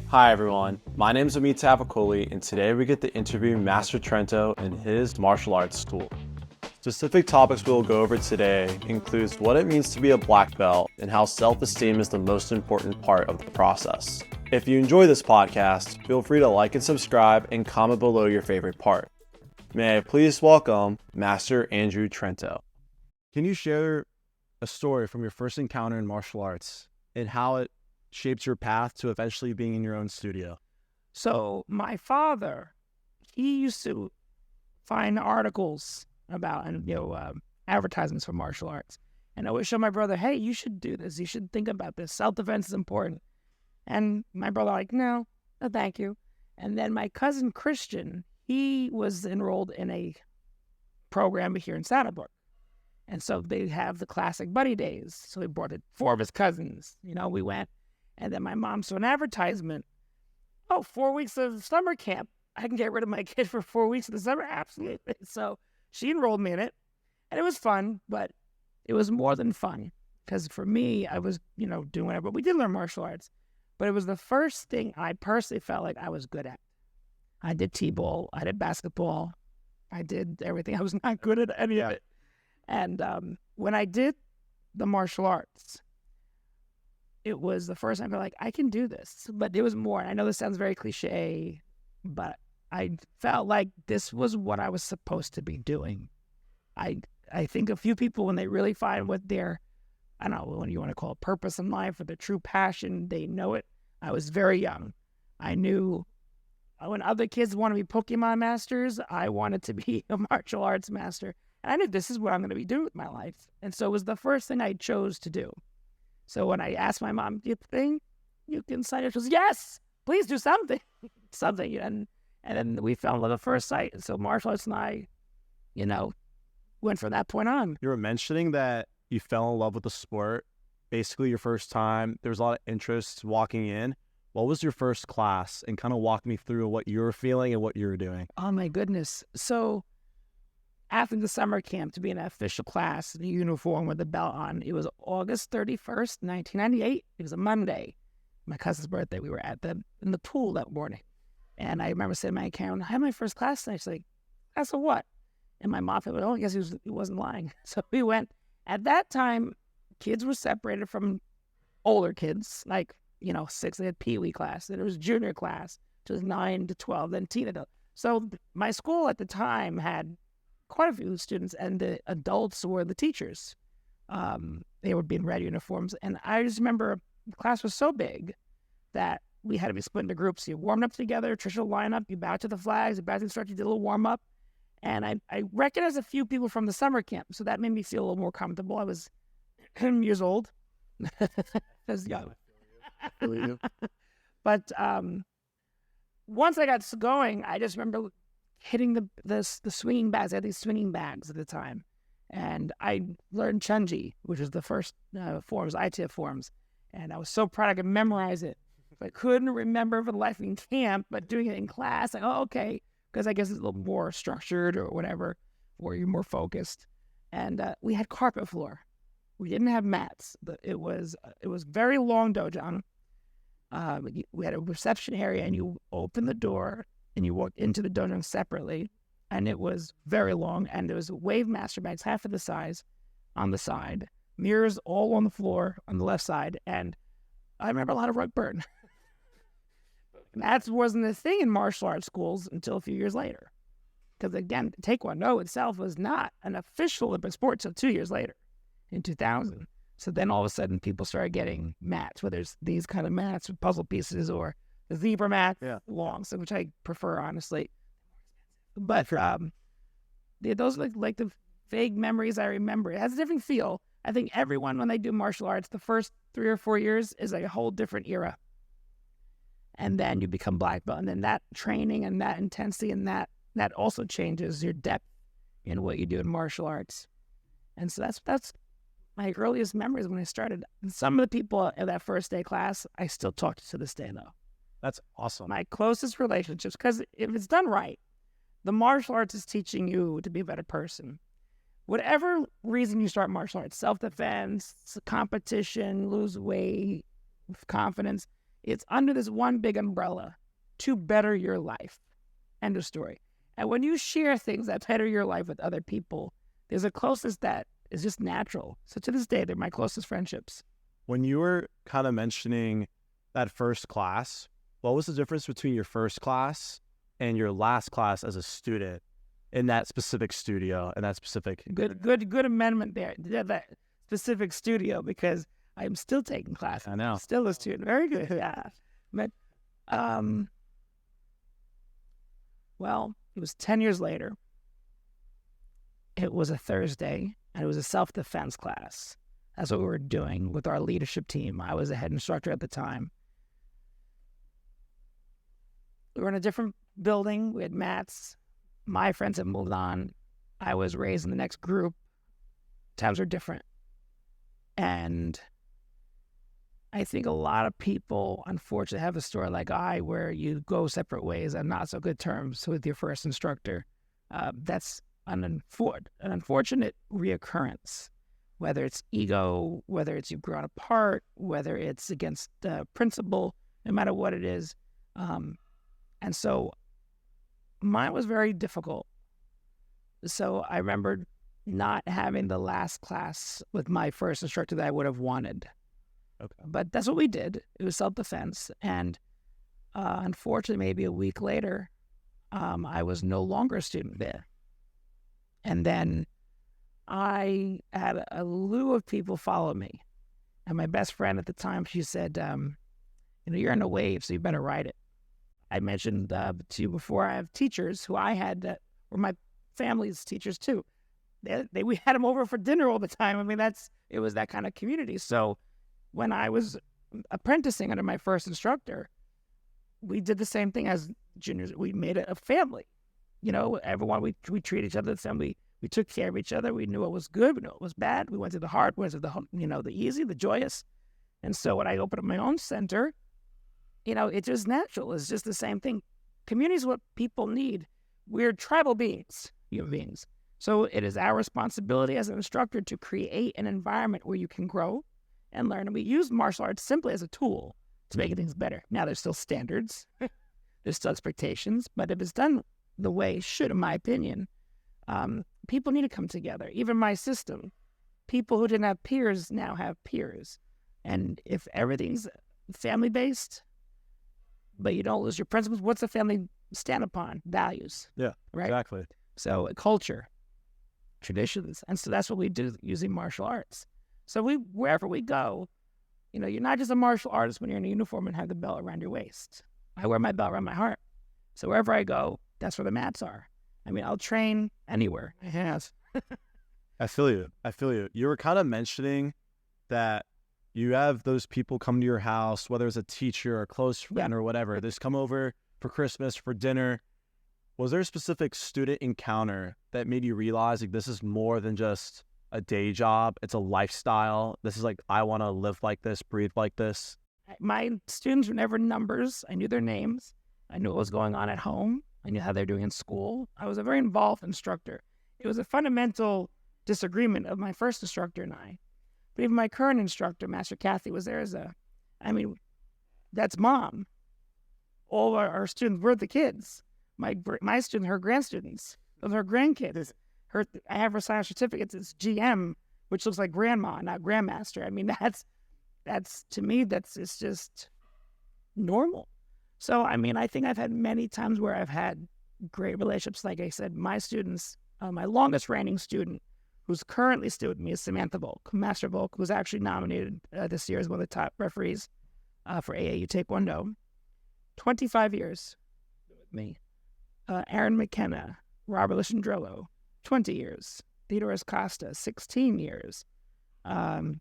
Hi everyone, my name is Amit Tapakoli, and today we get to interview Master Trento in his martial arts school. Specific topics we'll go over today includes what it means to be a black belt and how self-esteem is the most important part of the process. If you enjoy this podcast, feel free to like and subscribe and comment below your favorite part. May I please welcome Master Andrew Trento. Can you share a story from your first encounter in martial arts and how it shaped your path to eventually being in your own studio? So my father, he used to find articles about advertisements for martial arts, and I would show my brother, "Hey, you should do this. You should think about this. Self-defense is important." And my brother, like, no, thank you. And then my cousin Christian, he was enrolled in a program here in Saddle Brook, and so they have the classic buddy days. So he brought 4 of his cousins. We went. And then my mom saw an advertisement. 4 weeks of summer camp. I can get rid of my kid for 4 weeks of the summer? Absolutely. So she enrolled me in it. And it was fun, but it was more than fun. Because for me, I was, doing whatever. But we did learn martial arts. But it was the first thing I personally felt like I was good at. I did t-ball. I did basketball. I did everything. I was not good at any of it. And when I did the martial arts, it was the first time I felt like I can do this. But it was more. I know this sounds very cliche, but I felt like this was what I was supposed to be doing. I think a few people, when they really find what their, I don't know what you want to call it, purpose in life or their true passion, they know it. I was very young. I knew when other kids want to be Pokemon masters, I wanted to be a martial arts master. And I knew this is what I'm going to be doing with my life. And so it was the first thing I chose to do. So when I asked my mom, "Do you think you can sign it?" She goes, "Yes, please do something." And then we fell in love at first sight. And so martial arts and I, went from that point on. You were mentioning that you fell in love with the sport, basically your first time. There was a lot of interest walking in. What was your first class? And kind of walk me through what you were feeling and what you were doing. Oh, my goodness. So after the summer camp, to be in an official class, the uniform with the belt on, it was August 31st, 1998. It was a Monday. My cousin's birthday. We were in the pool that morning. And I remember saying to my account, "I had my first class tonight." She's like, "Class of what?" And my mom went, "Oh, I guess he wasn't lying." So we went. At that time, kids were separated from older kids, like, 6. They had Pee Wee class. Then there was junior class, which was 9 to 12, then teen adult. So my school at the time had quite a few students, and the adults were the teachers. They were being red uniforms. And I just remember the class was so big that we had to be split into groups. You warmed up together, traditional lineup, you bow to the flags, you bow to the instructor, you did a little warm up. And I recognized a few people from the summer camp, so that made me feel a little more comfortable. I was years old. I was young. But once I got going, I just remember hitting the swinging bags. I had these swinging bags at the time. And I learned Chunji, which was the first forms, ITF forms. And I was so proud I could memorize it. I couldn't remember for the life in camp, but doing it in class, okay. Because I guess it's a little more structured or whatever, or you're more focused. And we had carpet floor. We didn't have mats, but it was very long dojo. We had a reception area, and you open the door, and you walked into the dojo separately, and it was very long, and there was wave master bags, half of the size, on the side, mirrors all on the floor on the left side, and I remember a lot of rug burn. That wasn't a thing in martial arts schools until a few years later, because again, Taekwondo itself was not an official Olympic sport until 2 years later, in 2000. So then all of a sudden, people started getting mats, whether it's these kind of mats with puzzle pieces or the zebra mat, long, so which I prefer, honestly. But those are like the vague memories I remember. It has a different feel. I think everyone, when they do martial arts, the first 3 or 4 years is like a whole different era. And then you become black belt. And then that training and that intensity and that also changes your depth in what you do in martial arts. And so that's my earliest memories when I started. And some of the people in that first day class, I still talk to this day, though. That's awesome. My closest relationships, because if it's done right, the martial arts is teaching you to be a better person. Whatever reason you start martial arts, self-defense, competition, lose weight, confidence, It's under this one big umbrella to better your life. End of story. And when you share things that better your life with other people, there's a closeness that is just natural. So to this day, they're my closest friendships. When you were kind of mentioning that first class, what was the difference between your first class and your last class as a student in that specific studio and that specific... Good amendment there. That specific studio, because I'm still taking classes. I know. Still a student. Very good. Yeah. But, well, it was 10 years later. It was a Thursday, and it was a self-defense class. That's what we were doing with our leadership team. I was the head instructor at the time. We were in a different building. We had mats. My friends had moved on. I was raised in the next group. Times were different. And I think a lot of people, unfortunately, have a story like I, where you go separate ways on not so good terms with your first instructor. That's an unfortunate reoccurrence, whether it's ego, whether it's you've grown apart, whether it's against the principle, no matter what it is. And so mine was very difficult. So I remember not having the last class with my first instructor that I would have wanted. Okay. But that's what we did. It was self-defense. And unfortunately, maybe a week later, I was no longer a student there. And then I had a slew of people follow me. And my best friend at the time, she said, you're in a wave, so you better ride it. I mentioned to you before, I have teachers who I had that were my family's teachers too. We had them over for dinner all the time. I mean, it was that kind of community. So when I was apprenticing under my first instructor, we did the same thing as juniors. We made it a family. Everyone, we treated each other the same. We took care of each other. We knew what was good. We knew what was bad. We went to the hard, went to the easy, the joyous. And so when I opened up my own center, it's just natural. It's just the same thing. Community is what people need. We're tribal beings, human beings. So it is our responsibility as an instructor to create an environment where you can grow and learn. And we use martial arts simply as a tool to make things better. Now, there's still standards. There's still expectations. But if it's done the way it should, in my opinion, people need to come together. Even my system, people who didn't have peers now have peers. And if everything's family-based, but you don't lose your principles, what's a family stand upon? Values. Yeah, right? Exactly. So culture, traditions. And so that's what we do using martial arts. So wherever we go, you're not just a martial artist when you're in a uniform and have the belt around your waist. I wear my belt around my heart. So wherever I go, that's where the mats are. I mean, I'll train anywhere. I have. I feel you. You were kind of mentioning that you have those people come to your house, whether it's a teacher or a close friend or whatever. They just come over for Christmas, for dinner. Was there a specific student encounter that made you realize this is more than just a day job? It's a lifestyle. This is I want to live like this, breathe like this. My students were never numbers. I knew their names. I knew what was going on at home. I knew how they're doing in school. I was a very involved instructor. It was a fundamental disagreement of my first instructor and I. But even my current instructor, Master Kathy, was there that's mom. All our students were the kids. My students, her grandstudents, those are her grandkids. I have her signed certificates. It's GM, which looks like grandma, not grandmaster. I mean, that's to me, it's just normal. So, I think I've had many times where I've had great relationships. Like I said, my students, my longest reigning student, who's currently still with me, is Samantha Volk, Master Volk, who's actually nominated this year as one of the top referees for AAU Taekwondo. 25 years with me. Aaron McKenna, Robert Lishandrello, 20 years. Theodorus Costa, 16 years. John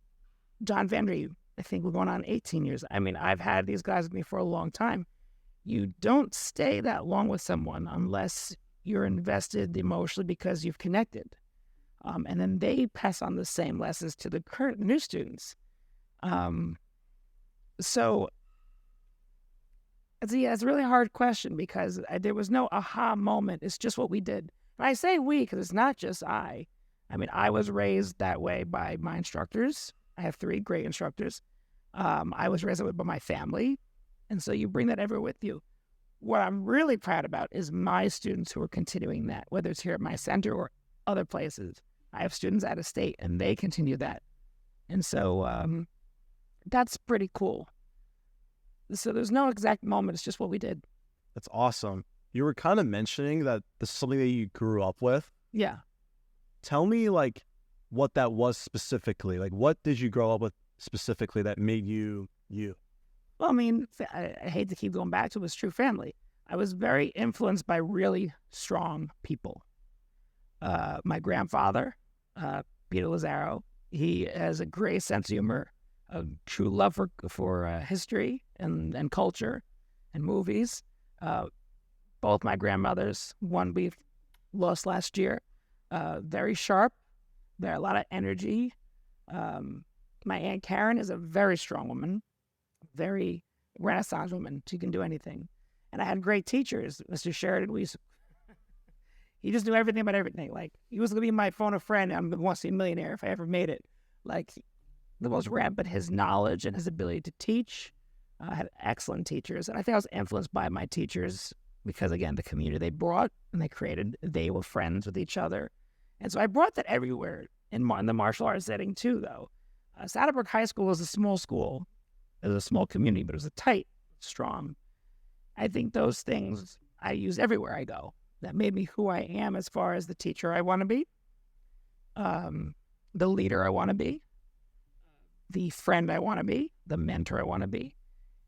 Vandry, I think we're going on 18 years. I've had these guys with me for a long time. You don't stay that long with someone unless you're invested emotionally because you've connected. And then they pass on the same lessons to the current new students. So it's a really hard question because there was no aha moment. It's just what we did. And I say we because it's not just I. I was raised that way by my instructors. I have 3 great instructors. I was raised that way by my family. And so you bring that everywhere with you. What I'm really proud about is my students who are continuing that, whether it's here at my center or other places. I have students out of state and they continue that. And so that's pretty cool. So there's no exact moment. It's just what we did. That's awesome. You were kind of mentioning that this is something that you grew up with. Yeah. Tell me like what that was specifically. Like what did you grow up with specifically that made you you? Well, I mean, I hate to keep going back to it, was true family. I was very influenced by really strong people. My grandfather, Peter Lazaro, he has a great sense of humor, a true love for history and culture and movies. Both my grandmothers, one we lost last year, very sharp, a lot of energy. My Aunt Karen is a very strong woman, very Renaissance woman. She can do anything. And I had great teachers. Mr. Sheridan, he just knew everything about everything. Like, he was going to be my phone a friend. I'm going to want to see a millionaire if I ever made it. Like, the most rampant, his knowledge and his ability to teach. I had excellent teachers. And I think I was influenced by my teachers because, again, the community they brought and they created, they were friends with each other. And so I brought that everywhere in the martial arts setting, too, though. Saddle Brook High School was a small school. It was a small community, but it was a tight, strong. I think those things I use everywhere I go. That made me who I am as far as the teacher I want to be, the leader I want to be, the friend I want to be, the mentor I want to be.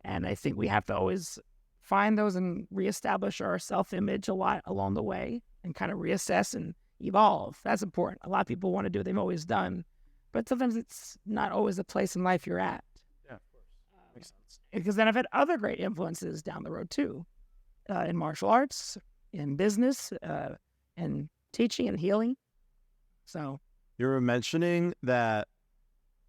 And I think we have to always find those and reestablish our self-image a lot along the way and kind of reassess and evolve. That's important. A lot of people want to do what they've always done, but sometimes it's not always the place in life you're at. Yeah, of course. Makes sense. Because then I've had other great influences down the road too, in martial arts, in business, and teaching and healing. So You were mentioning that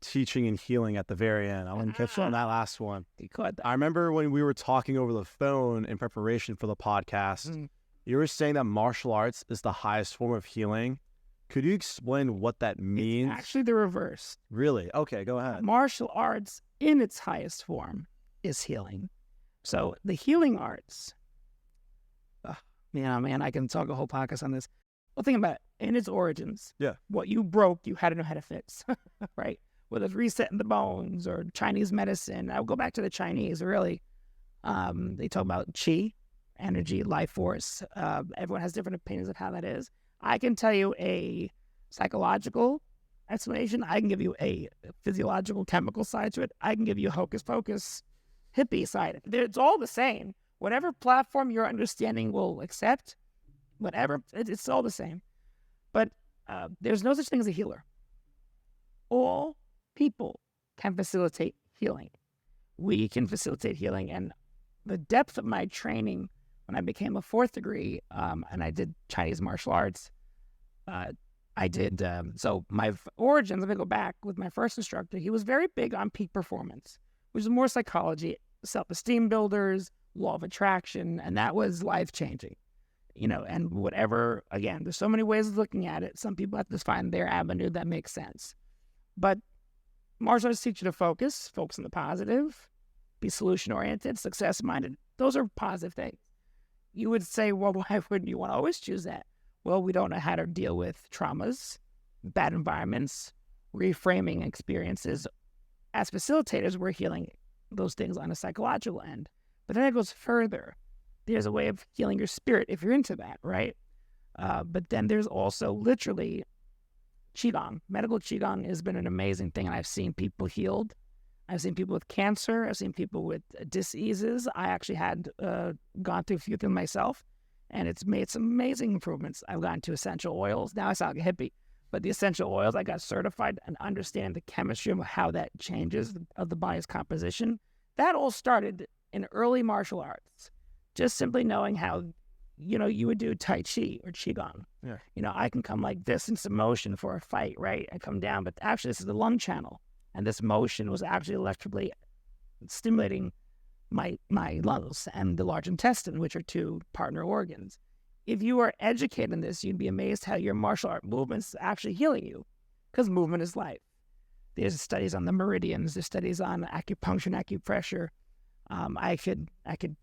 teaching and healing at the very end. I want to catch on that last one. you caught that. I remember when we were talking over the phone in preparation for the podcast, you were saying that martial arts is the highest form of healing. Could you explain what that means? It's actually the reverse. Really? Okay, go ahead. Martial arts in its highest form is healing. So the healing arts, man, I can talk a whole podcast on this. Well, think about it. In its origins, what you broke, you had to know how to fix, right? Whether it's resetting the bones or Chinese medicine. I'll go back to the Chinese, really. They talk about qi, energy, life force. Everyone has different opinions of how that is. I can tell you a psychological explanation. I can give you a physiological, chemical side to it. I can give you a hocus pocus, hippie side. It's all the same. Whatever platform your understanding will accept, whatever, it's all the same. But there's no such thing as a healer. All people can facilitate healing. We can facilitate healing. And the depth of my training when I became a fourth degree, and I did Chinese martial arts, so my origins, let me go back with my first instructor. He was very big on peak performance, which is more psychology, self-esteem builders, law of attraction, and that was life-changing. And whatever, again, there's so many ways of looking at it. Some people have to find their avenue that makes sense. But martial arts teach you to focus on the positive, be solution-oriented, success-minded. Those are positive things. You would say, well, why wouldn't you want to always choose that? Well, we don't know how to deal with traumas, bad environments, reframing experiences. As facilitators, we're healing those things on a psychological end. But then it goes further. There's a way of healing your spirit if you're into that, right? But then there's also literally Qigong. Medical Qigong has been an amazing thing, and I've seen people healed. I've seen people with cancer. I've seen people with diseases. I actually had gone through a few things myself, and it's made some amazing improvements. I've gone to essential oils. Now I sound like a hippie, but the essential oils, I got certified and understand the chemistry of how that changes of the body's composition. That all started in early martial arts. Just simply knowing how, you would do Tai Chi or Qigong. Yeah. I can come like this in some motion for a fight, right? I come down, but actually this is the lung channel. And this motion was actually electrically stimulating my lungs and the large intestine, which are two partner organs. If you are educated in this, you'd be amazed how your martial art movements are actually healing you, because movement is life. There's studies on the meridians, there's studies on acupuncture and acupressure. I could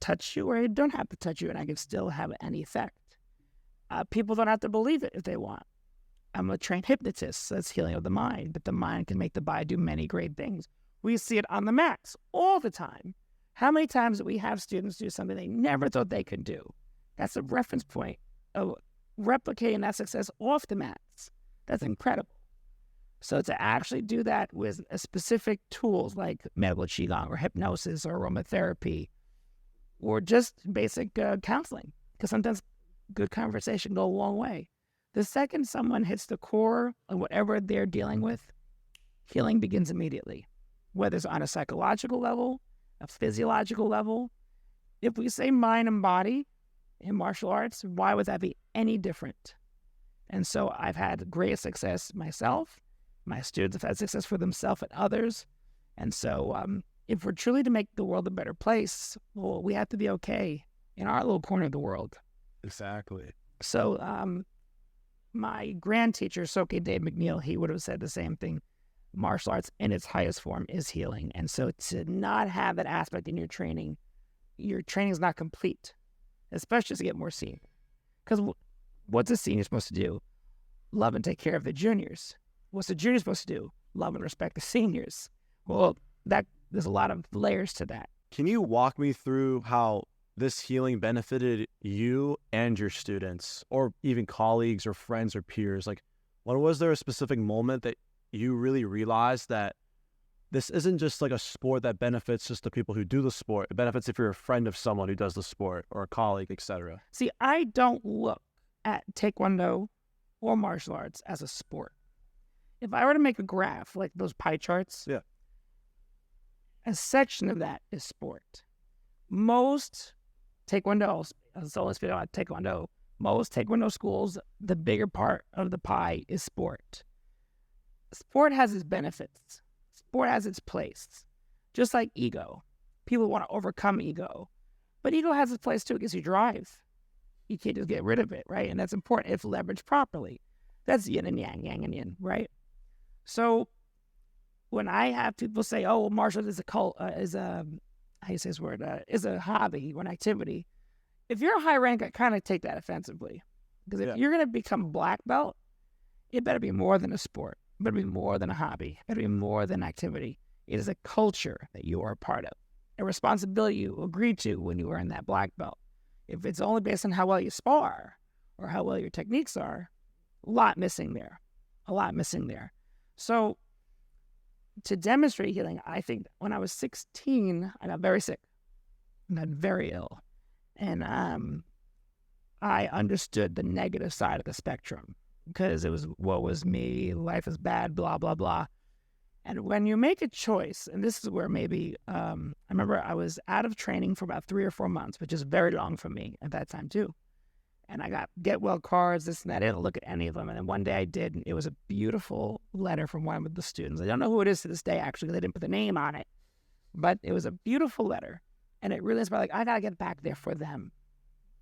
touch you, or I don't have to touch you, and I can still have an effect. People don't have to believe it if they want. I'm a trained hypnotist, so that's healing of the mind, but the mind can make the body do many great things. We see it on the mats all the time. How many times do we have students do something they never thought they could do? That's a reference point of replicating that success off the mats. That's incredible. So to actually do that with a specific tools like medical Qigong or hypnosis or aromatherapy or just basic counseling, because sometimes good conversation go a long way. The second someone hits the core of whatever they're dealing with, healing begins immediately, whether it's on a psychological level, a physiological level. If we say mind and body in martial arts, why would that be any different? And so I've had great success myself. My students have had success for themselves and others. And so if we're truly to make the world a better place, well, we have to be okay in our little corner of the world. Exactly. So my grand teacher, Soke Dave McNeil, he would have said the same thing. Martial arts in its highest form is healing. And so to not have that aspect in your training is not complete, especially to get more senior. Because what's a senior supposed to do? Love and take care of the juniors. What's the junior supposed to do? Love and respect the seniors. Well, there's a lot of layers to that. Can you walk me through how this healing benefited you and your students, or even colleagues or friends or peers? Like, when was there a specific moment that you really realized that this isn't just like a sport that benefits just the people who do the sport? It benefits if you're a friend of someone who does the sport or a colleague, etc. See, I don't look at Taekwondo or martial arts as a sport. If I were to make a graph, like those pie charts, Yeah, a section of that is sport. Most Taekwondo, so let's speak about Taekwondo, most Taekwondo schools, the bigger part of the pie is sport. Sport has its benefits. Sport has its place. Just like ego. People want to overcome ego. But ego has its place too. It gives you drive. You can't just get rid of it, right? And that's important if leveraged properly. That's yin and yang and yin, right? So when I have people say, "Oh, martial art is a cult, is a how you say this word, is a hobby or an activity," if you're a high rank, I kind of take that offensively, because if you're going to become black belt, it better be more than a sport. It better be more than a hobby. It better be more than activity. It is a culture that you are a part of, a responsibility you agreed to when you were in that black belt. If it's only based on how well you spar or how well your techniques are, a lot missing there. So to demonstrate healing, I think when I was 16, I got very sick. I got very ill. And I understood the negative side of the spectrum, because it was, woe was me, life is bad, blah, blah, blah. And when you make a choice, and this is where maybe, I remember I was out of training for about 3 or 4 months, which is very long for me at that time too. And I got get well cards, this and that. I didn't look at any of them. And then one day I did, and it was a beautiful letter from one of the students. I don't know who it is to this day, actually. They didn't put the name on it. But it was a beautiful letter. And it really inspired, like, I got to get back there for them.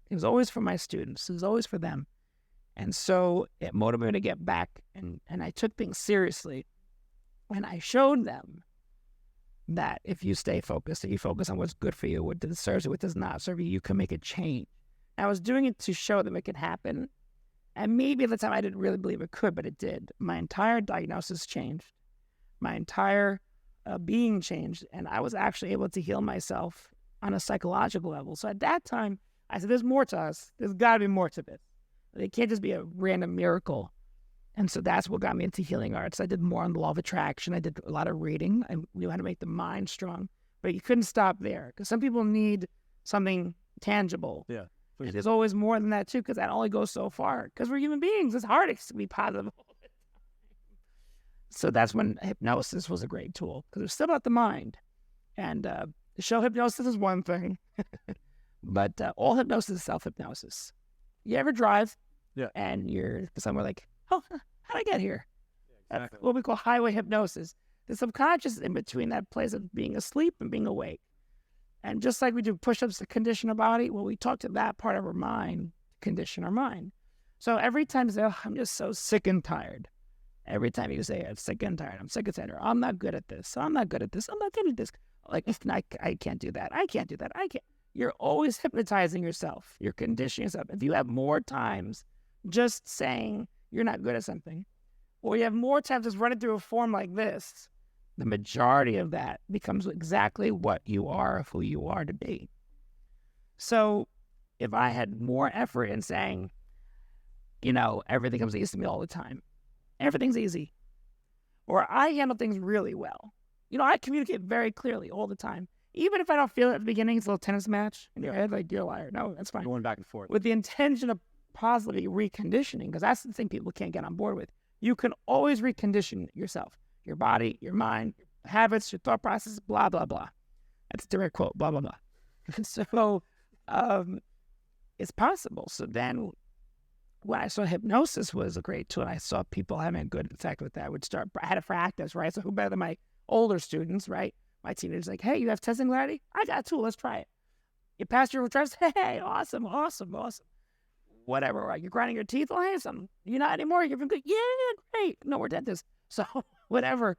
It was always for my students. It was always for them. And so it motivated me to get back. And I took things seriously. And I showed them that if you stay focused, and you focus on what's good for you, what serves you, what does not serve you, you can make a change. I was doing it to show them it could happen. And maybe at the time I didn't really believe it could, but it did. My entire diagnosis changed. My entire being changed. And I was actually able to heal myself on a psychological level. So at that time, I said, there's more to us. There's got to be more to this. It can't just be a random miracle. And so that's what got me into healing arts. I did more on the law of attraction. I did a lot of reading. I knew how to make the mind strong. But you couldn't stop there, because some people need something tangible. Yeah. And there's always more than that too, because that only goes so far. Because we're human beings. It's hard to be positive all the time. So that's when hypnosis was a great tool, because it's still about the mind. And show hypnosis is one thing, but all hypnosis is self-hypnosis. You ever drive? Yeah. And you're somewhere like, oh, how'd I get here? Yeah, exactly. That's what we call highway hypnosis. The subconscious is in between that place of being asleep and being awake. And just like we do push-ups to condition our body, well, we talk to that part of our mind to condition our mind. So every time you say, oh, I'm just so sick and tired. Every time you say, I'm sick and tired, I'm sick and tired, I'm not good at this, I'm not good at this, I'm not good at this. Like, I can't do that. I can't do that. I can't. You're always hypnotizing yourself. You're conditioning yourself. If you have more times just saying you're not good at something, or you have more times just running through a form like this, the majority of that becomes exactly what you are, who you are to be. So if I had more effort in saying, everything comes easy to me all the time, everything's easy, or I handle things really well. I communicate very clearly all the time. Even if I don't feel it at the beginning, it's a little tennis match in your head, like, you're a liar. No, that's fine. Going back and forth. With the intention of positively reconditioning, because that's the thing people can't get on board with. You can always recondition yourself, your body, your mind, your habits, your thought process, blah, blah, blah. That's a direct quote, blah, blah, blah. So it's possible. So then when I saw hypnosis was a great tool, I saw people having a good effect with that. I had a practice, right? So who better than my older students, right? My teenagers like, hey, you have test anxiety? I got a tool. Let's try it. You passed your test? Hey, awesome. Whatever. Right? You're grinding your teeth? Awesome. You're not anymore. You're good. Yeah, great. No, we're dentists. So whatever.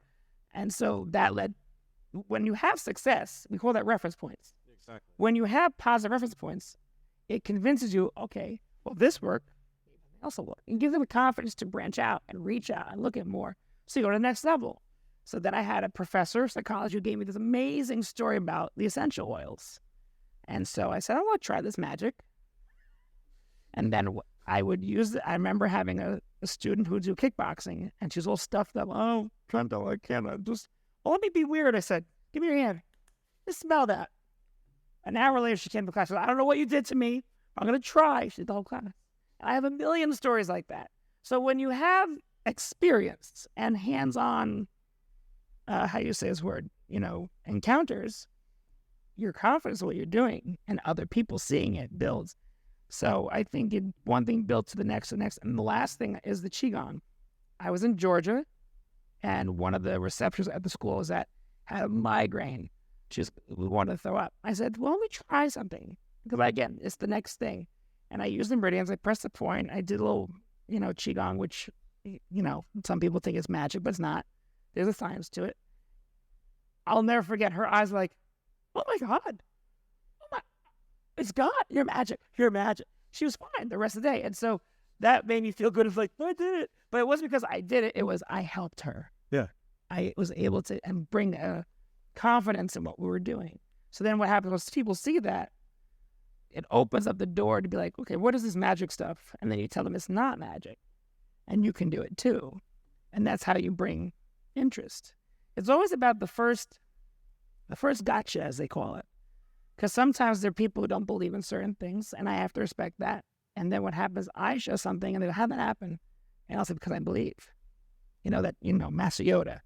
And so that led, when you have success, we call that reference points. Exactly. When you have positive reference points, it convinces you, okay, well, this worked. Also work. And gives them the confidence to branch out and reach out and look at more. So you go to the next level. So then I had a professor of psychology who gave me this amazing story about the essential oils. And so I said, I want to try this magic. And then I would use it. I remember having a student who would do kickboxing, and she's all stuffed up. Oh, Trento, I can't. Let me be weird. I said, give me your hand. Just smell that. An hour later, she came to class. She said, I don't know what you did to me. I'm going to try. She did the whole class. And I have a million stories like that. So when you have experience and hands-on, how you say this word, encounters, your confidence in what you're doing and other people seeing it builds. So I think one thing built to the next. And the last thing is the Qigong. I was in Georgia, and one of the receptionists at the school had a migraine. She wanted to throw up. I said, well, let me try something. Because again, it's the next thing. And I used the meridians. I pressed the point. I did a little, Qigong, which, some people think is magic, but it's not. There's a science to it. I'll never forget her eyes like, oh my God. It's God. You're magic. She was fine the rest of the day. And so that made me feel good. It's like, I did it. But it wasn't because I did it. It was I helped her. Yeah. I was able to and bring a confidence in what we were doing. So then what happens once people see that, it opens up the door to be like, okay, what is this magic stuff? And then you tell them it's not magic. And you can do it too. And that's how you bring interest. It's always about the first gotcha, as they call it. Because sometimes there are people who don't believe in certain things, and I have to respect that. And then what happens, I show something, and they go, how'd that happen? And I'll say, because I believe. Master Yoda,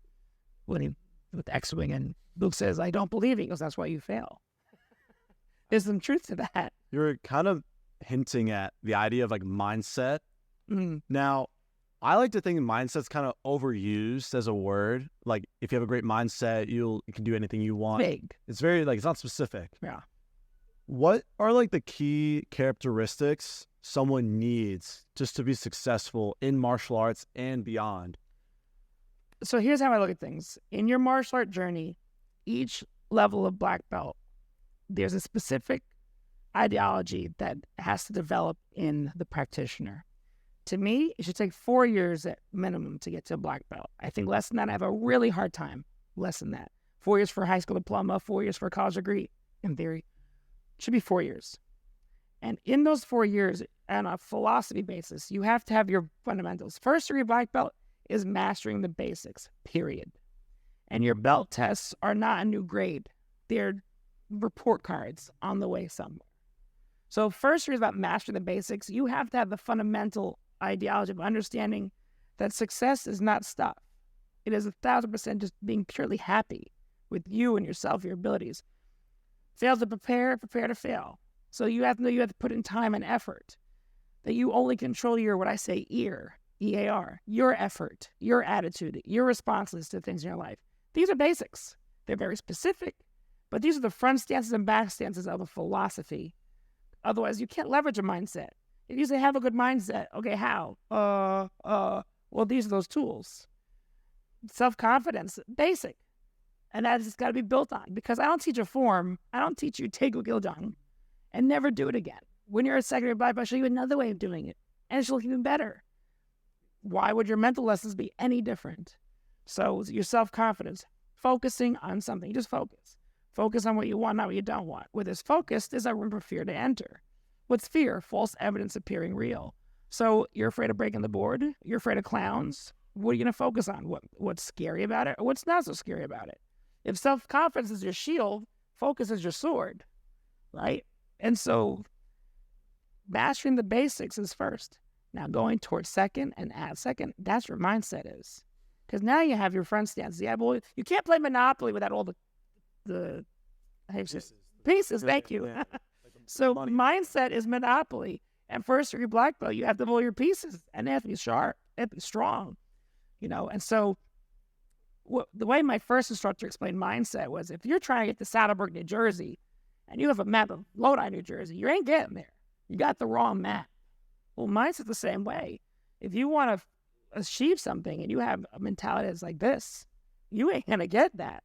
with the X-Wing, and Luke says, I don't believe. He goes, that's why you fail. There's some truth to that. You're kind of hinting at the idea of like mindset. Mm-hmm. Now, I like to think mindset's kind of overused as a word. Like, if you have a great mindset, you can do anything you want. Big. It's very, it's not specific. Yeah. What are, the key characteristics someone needs just to be successful in martial arts and beyond? So here's how I look at things. In your martial art journey, each level of black belt, there's a specific ideology that has to develop in the practitioner. To me, it should take 4 years at minimum to get to a black belt. I think less than that, I have a really hard time. Less than that. 4 years for a high school diploma, 4 years for a college degree, in theory. It should be 4 years. And in those 4 years, on a philosophy basis, you have to have your fundamentals. First degree black belt is mastering the basics, period. And your belt tests are not a new grade. They're report cards on the way somewhere. So first degree is about mastering the basics. You have to have the fundamental ideology of understanding that success is not stuff. It is 1,000% just being purely happy with you and yourself, your abilities. Fail to prepare to fail. So you have to know you have to put in time and effort. That you only control your, what I say, EAR, your effort, your attitude, your responses to things in your life. These are basics. They're very specific, but these are the front stances and back stances of a philosophy. Otherwise, you can't leverage a mindset. If you say have a good mindset, okay, how? Well, these are those tools. Self-confidence, basic. And that's just got to be built on, because I don't teach a form. I don't teach you Taekwondo Qigong and never do it again. When you're a secondary black belt, I'll show you another way of doing it, and it'll look even better. Why would your mental lessons be any different? So your self-confidence, focusing on something, you just focus. Focus on what you want, not what you don't want. Where there's focus, there's a room for fear to enter. What's fear? False evidence appearing real. So you're afraid of breaking the board. You're afraid of clowns. What are you going to focus on? What's scary about it, or what's not so scary about it? If self-confidence is your shield, focus is your sword, right? And so mastering the basics is first. Now going towards second and add second, that's where mindset is. Because now you have your front stance. Yeah, well, you can't play Monopoly without all the pieces. Thank you. Yeah. So mindset is Monopoly. And first degree black belt, you have to pull your pieces, and they have to be sharp, they have to be strong, And so the way my first instructor explained mindset was, if you're trying to get to Saddle Brook, New Jersey, and you have a map of Lodi, New Jersey, you ain't getting there. You got the wrong map. Well, mindset's the same way. If you want to achieve something and you have a mentality that's like this, you ain't going to get that.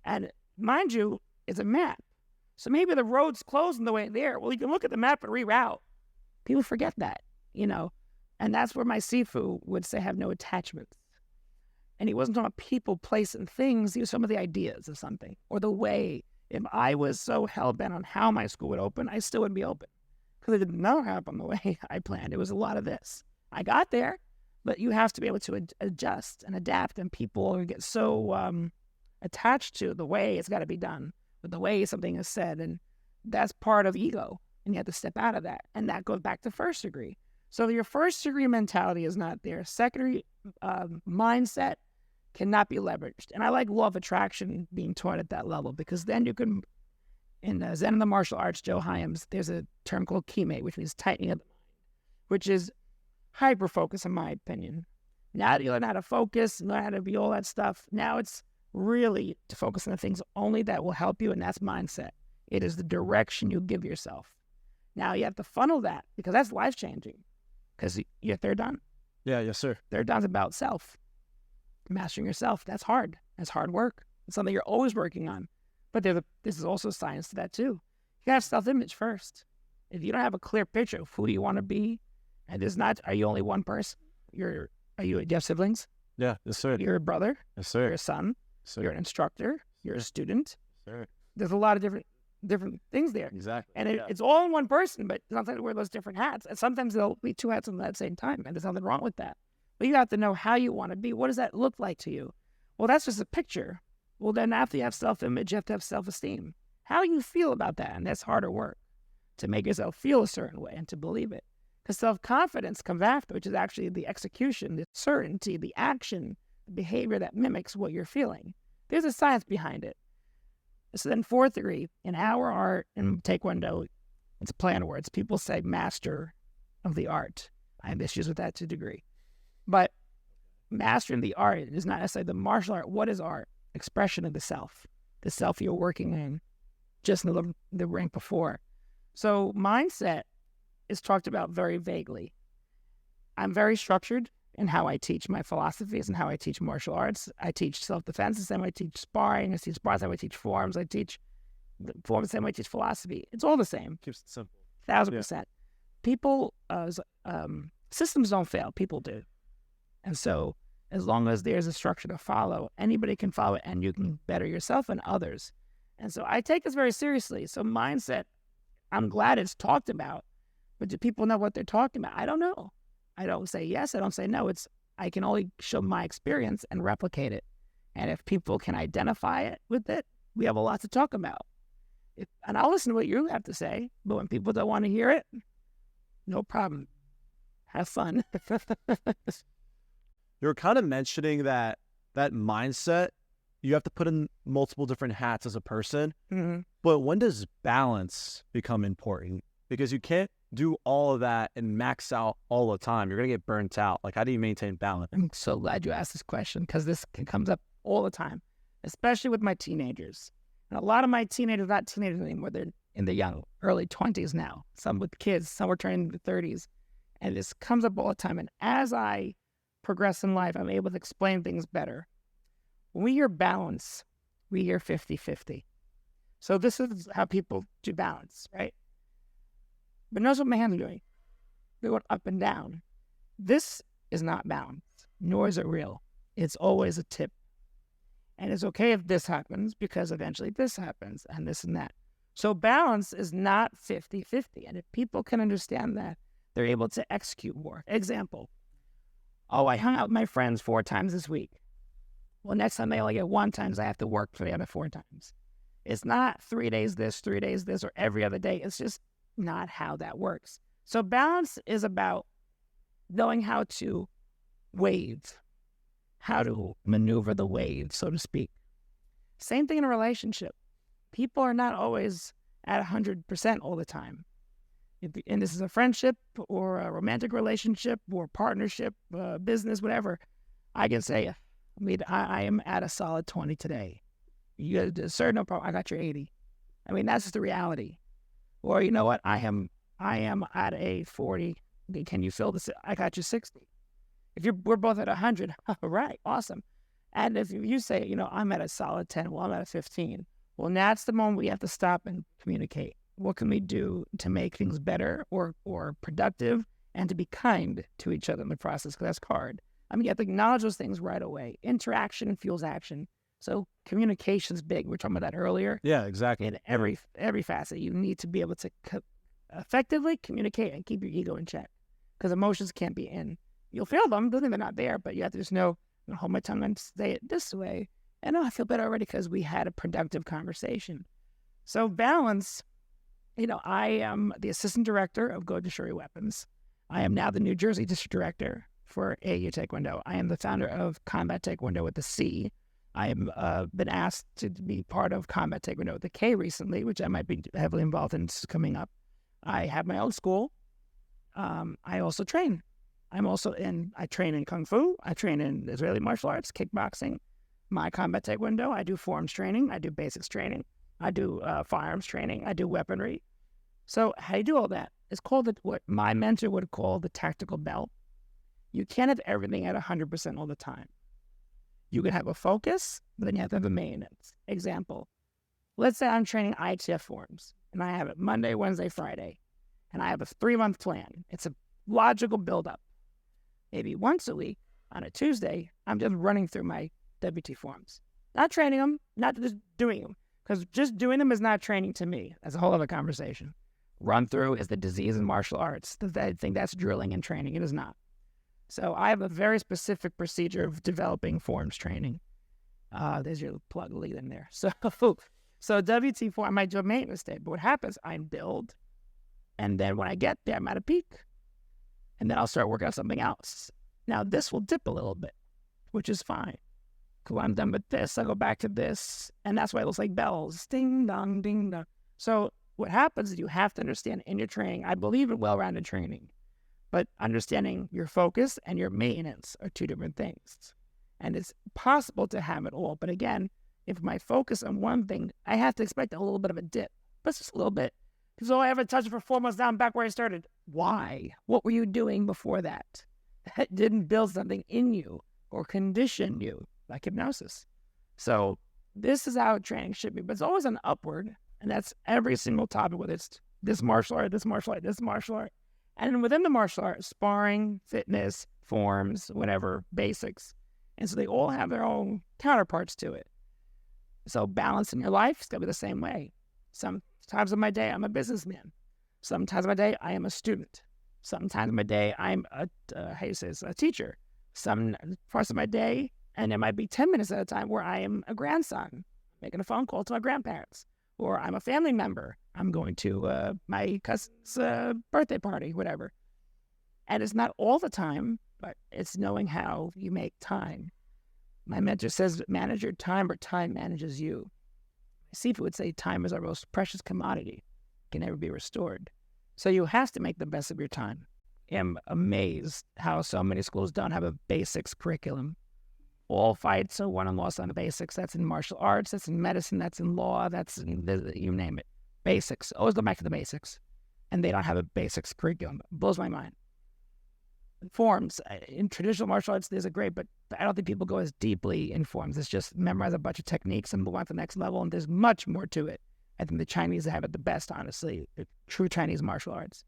And mind you, it's a map. So maybe the road's closed on the way there. Well, you can look at the map and reroute. People forget that, And that's where my Sifu would say have no attachments. And he wasn't talking about people, place, and things. He was some of the ideas of something, or the way. If I was so hell-bent on how my school would open, I still wouldn't be open, because it didn't know happen the way I planned. It was a lot of this. I got there, but you have to be able to adjust and adapt, and people get so attached to the way it's got to be done, or the way something is said, and that's part of ego, and you have to step out of that, and that goes back to first degree. So your first degree mentality is not there. Secondary mindset cannot be leveraged. And I like law of attraction being taught at that level, because then you can, in Zen and the martial arts, Joe Hyams, there's a term called kime, which means tightening of the mind, which is hyper-focus, in my opinion. Now that you learn how to focus, learn how to be all that stuff, now it's really to focus on the things only that will help you, and that's mindset. It is the direction you give yourself. Now you have to funnel that, because that's life-changing, because you're third dan. Yeah, yes, sir. Third dan's about self. Mastering yourself, that's hard. That's hard work. It's something you're always working on. But this is also science to that too. You gotta have self-image first. If you don't have a clear picture of who do you want to be, and are you only one person? Do you have siblings? Yeah, yes, sir. You're a brother. Yes, sir. You're a son. Yes, sir. You're an instructor. You're a student. Yes, sir. There's a lot of different things there. Exactly. And it's all in one person, but sometimes wear those different hats. And sometimes there'll be two hats on at the same time, and there's nothing wrong with that. But you have to know how you want to be. What does that look like to you? Well, that's just a picture. Well, then after you have self-image, you have to have self-esteem. How you feel about that, and that's harder work, to make yourself feel a certain way and to believe it. Because self-confidence comes after, which is actually the execution, the certainty, the action, the behavior that mimics what you're feeling. There's a science behind it. So then fourth degree, in our art, in Taekwondo, it's a play on words. People say master of the art. I have issues with that to a degree. But mastering the art is not necessarily the martial art. What is art? Expression of the self you're working on, just in the rank before. So mindset is talked about very vaguely. I'm very structured in how I teach my philosophies and how I teach martial arts. I teach self-defense the same way I teach sparring. I teach sparring the same way I teach forms. I teach forms the same way I teach philosophy. It's all the same. Keeps it simple. 1,000%. People, systems don't fail. People do. And so as long as there's a structure to follow, anybody can follow it, and you can better yourself and others. And so I take this very seriously. So mindset, I'm glad it's talked about, but do people know what they're talking about? I don't know. I don't say yes, I don't say no. I can only show my experience and replicate it. And if people can identify it with it, we have a lot to talk about. And I'll listen to what you have to say, but when people don't want to hear it, no problem. Have fun. You were kind of mentioning that mindset, you have to put in multiple different hats as a person. Mm-hmm. But when does balance become important? Because you can't do all of that and max out all the time. You're going to get burnt out. Like, how do you maintain balance? I'm so glad you asked this question, because this comes up all the time, especially with my teenagers. And a lot of my teenagers, not teenagers anymore, they're in the early 20s now. Some with kids, some are turning the 30s. And this comes up all the time. And as I progress in life, I'm able to explain things better. When we hear balance, We hear 50-50. So this is how people do balance, right? But notice what my hands are doing. They're going up and down. This is not balance, nor is it real. It's always a tip. And it's okay if this happens because eventually this happens and this and that. So balance is not 50-50. And if people can understand that, they're able to execute more. Example, I hung out with my friends 4 times this week. Well, next time they only get 1 time, I have to work for the other 4 times. It's not 3 days this, 3 days this, or every other day. It's just not how that works. So balance is about knowing how to wave, how to maneuver the wave, so to speak. Same thing in a relationship. People are not always at 100% all the time. And this is a friendship or a romantic relationship or partnership, business, whatever. I can say, I am at a solid 20 today. You got sir, no problem. I got your 80. That's just the reality. Or you know what? I am at a 40. Can you fill this? I got you 60. We're both at 100. All right, awesome. And if you say, I'm at a solid 10, well, I'm at a 15. Well, now it's the moment we have to stop and communicate. What can we do to make things better or productive and to be kind to each other in the process? Because that's hard. You have to acknowledge those things right away. Interaction fuels action. So communication's big. We were talking about that earlier. Yeah, exactly. In every facet, you need to be able to effectively communicate and keep your ego in check because emotions can't be in. You'll feel them, doesn't mean they're not there, but you have to just know, hold my tongue and say it this way. And I feel better already because we had a productive conversation. So balance, I am the assistant director of Go Shuri Weapons. I am now the New Jersey district director for AU Taekwondo. I am the founder of Combat Taekwondo with the C. I have been asked to be part of Combat Taekwondo with the K recently, which I might be heavily involved in coming up. I have my own school. I also train. I train in Kung Fu. I train in Israeli martial arts, kickboxing. My Combat Taekwondo, I do forms training. I do basics training. I do firearms training. I do weaponry. So how do you do all that? It's called what my mentor would call the tactical belt. You can't have everything at 100% all the time. You can have a focus, but then you have to have a maintenance. Example, let's say I'm training ITF forms, and I have it Monday, Wednesday, Friday, and I have a 3-month plan. It's a logical buildup. Maybe once a week, on a Tuesday, I'm just running through my WT forms. Not training them, not just doing them, because just doing them is not training to me. That's a whole other conversation. Run through is the disease in martial arts. I think that's drilling and training. It is not. So I have a very specific procedure of developing forms training. There's your plug lead in there. So WT form, I might do a maintenance day, but what happens, I build, and then when I get there, I'm at a peak, and then I'll start working on something else. Now this will dip a little bit, which is fine. Because when I'm done with this, I go back to this, and that's why it looks like bells, ding dong, ding dong. So what happens is you have to understand in your training. I believe in well-rounded training. But understanding your focus and your maintenance are 2 different things. And it's possible to have it all. But again, if my focus on one thing, I have to expect a little bit of a dip. But just a little bit. Because I haven't touched it for 4 months down back where I started. Why? What were you doing before that? That didn't build something in you or condition you, like hypnosis. So this is how training should be. But it's always an upward. And that's every single topic, whether it's this martial art, this martial art, this martial art. And within the martial arts, sparring, fitness, forms, whatever, basics. And so they all have their own counterparts to it. So balance in your life is going to be the same way. Sometimes of my day, I'm a businessman. Sometimes of my day, I am a student. Sometimes of my day, I'm a teacher. Some parts of my day, and it might be 10 minutes at a time, where I am a grandson, making a phone call to my grandparents. Or I'm a family member. I'm going to my cousin's birthday party, whatever. And it's not all the time, but it's knowing how you make time. My mentor says, manage your time or time manages you. Sifu would say time is our most precious commodity. It can never be restored. So you have to make the best of your time. I'm amazed how so many schools don't have a basics curriculum. All fights are won and lost on the basics. That's in martial arts, that's in medicine, that's in law, that's in, you name it. Basics. Always go back to the basics. And they don't have a basics curriculum. It blows my mind. forms. In traditional martial arts, there's a great, but I don't think people go as deeply in forms. It's just memorize a bunch of techniques and move on to the next level, and there's much more to it. I think the Chinese have it the best, honestly. True Chinese martial arts.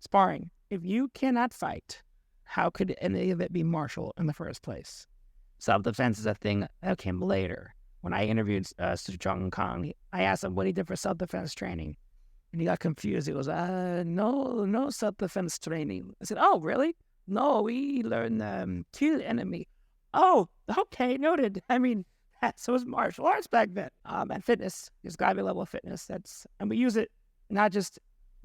Sparring. If you cannot fight, how could any of it be martial in the first place? Self-defense is a thing that came later. When I interviewed Su Chong Kong, I asked him what he did for self-defense training. And he got confused. He goes, no self-defense training. I said, oh, really? No, we learn kill enemy. Oh, okay, noted. I mean, so was martial arts back then. And fitness. There's got to be a level of fitness. And we use it not just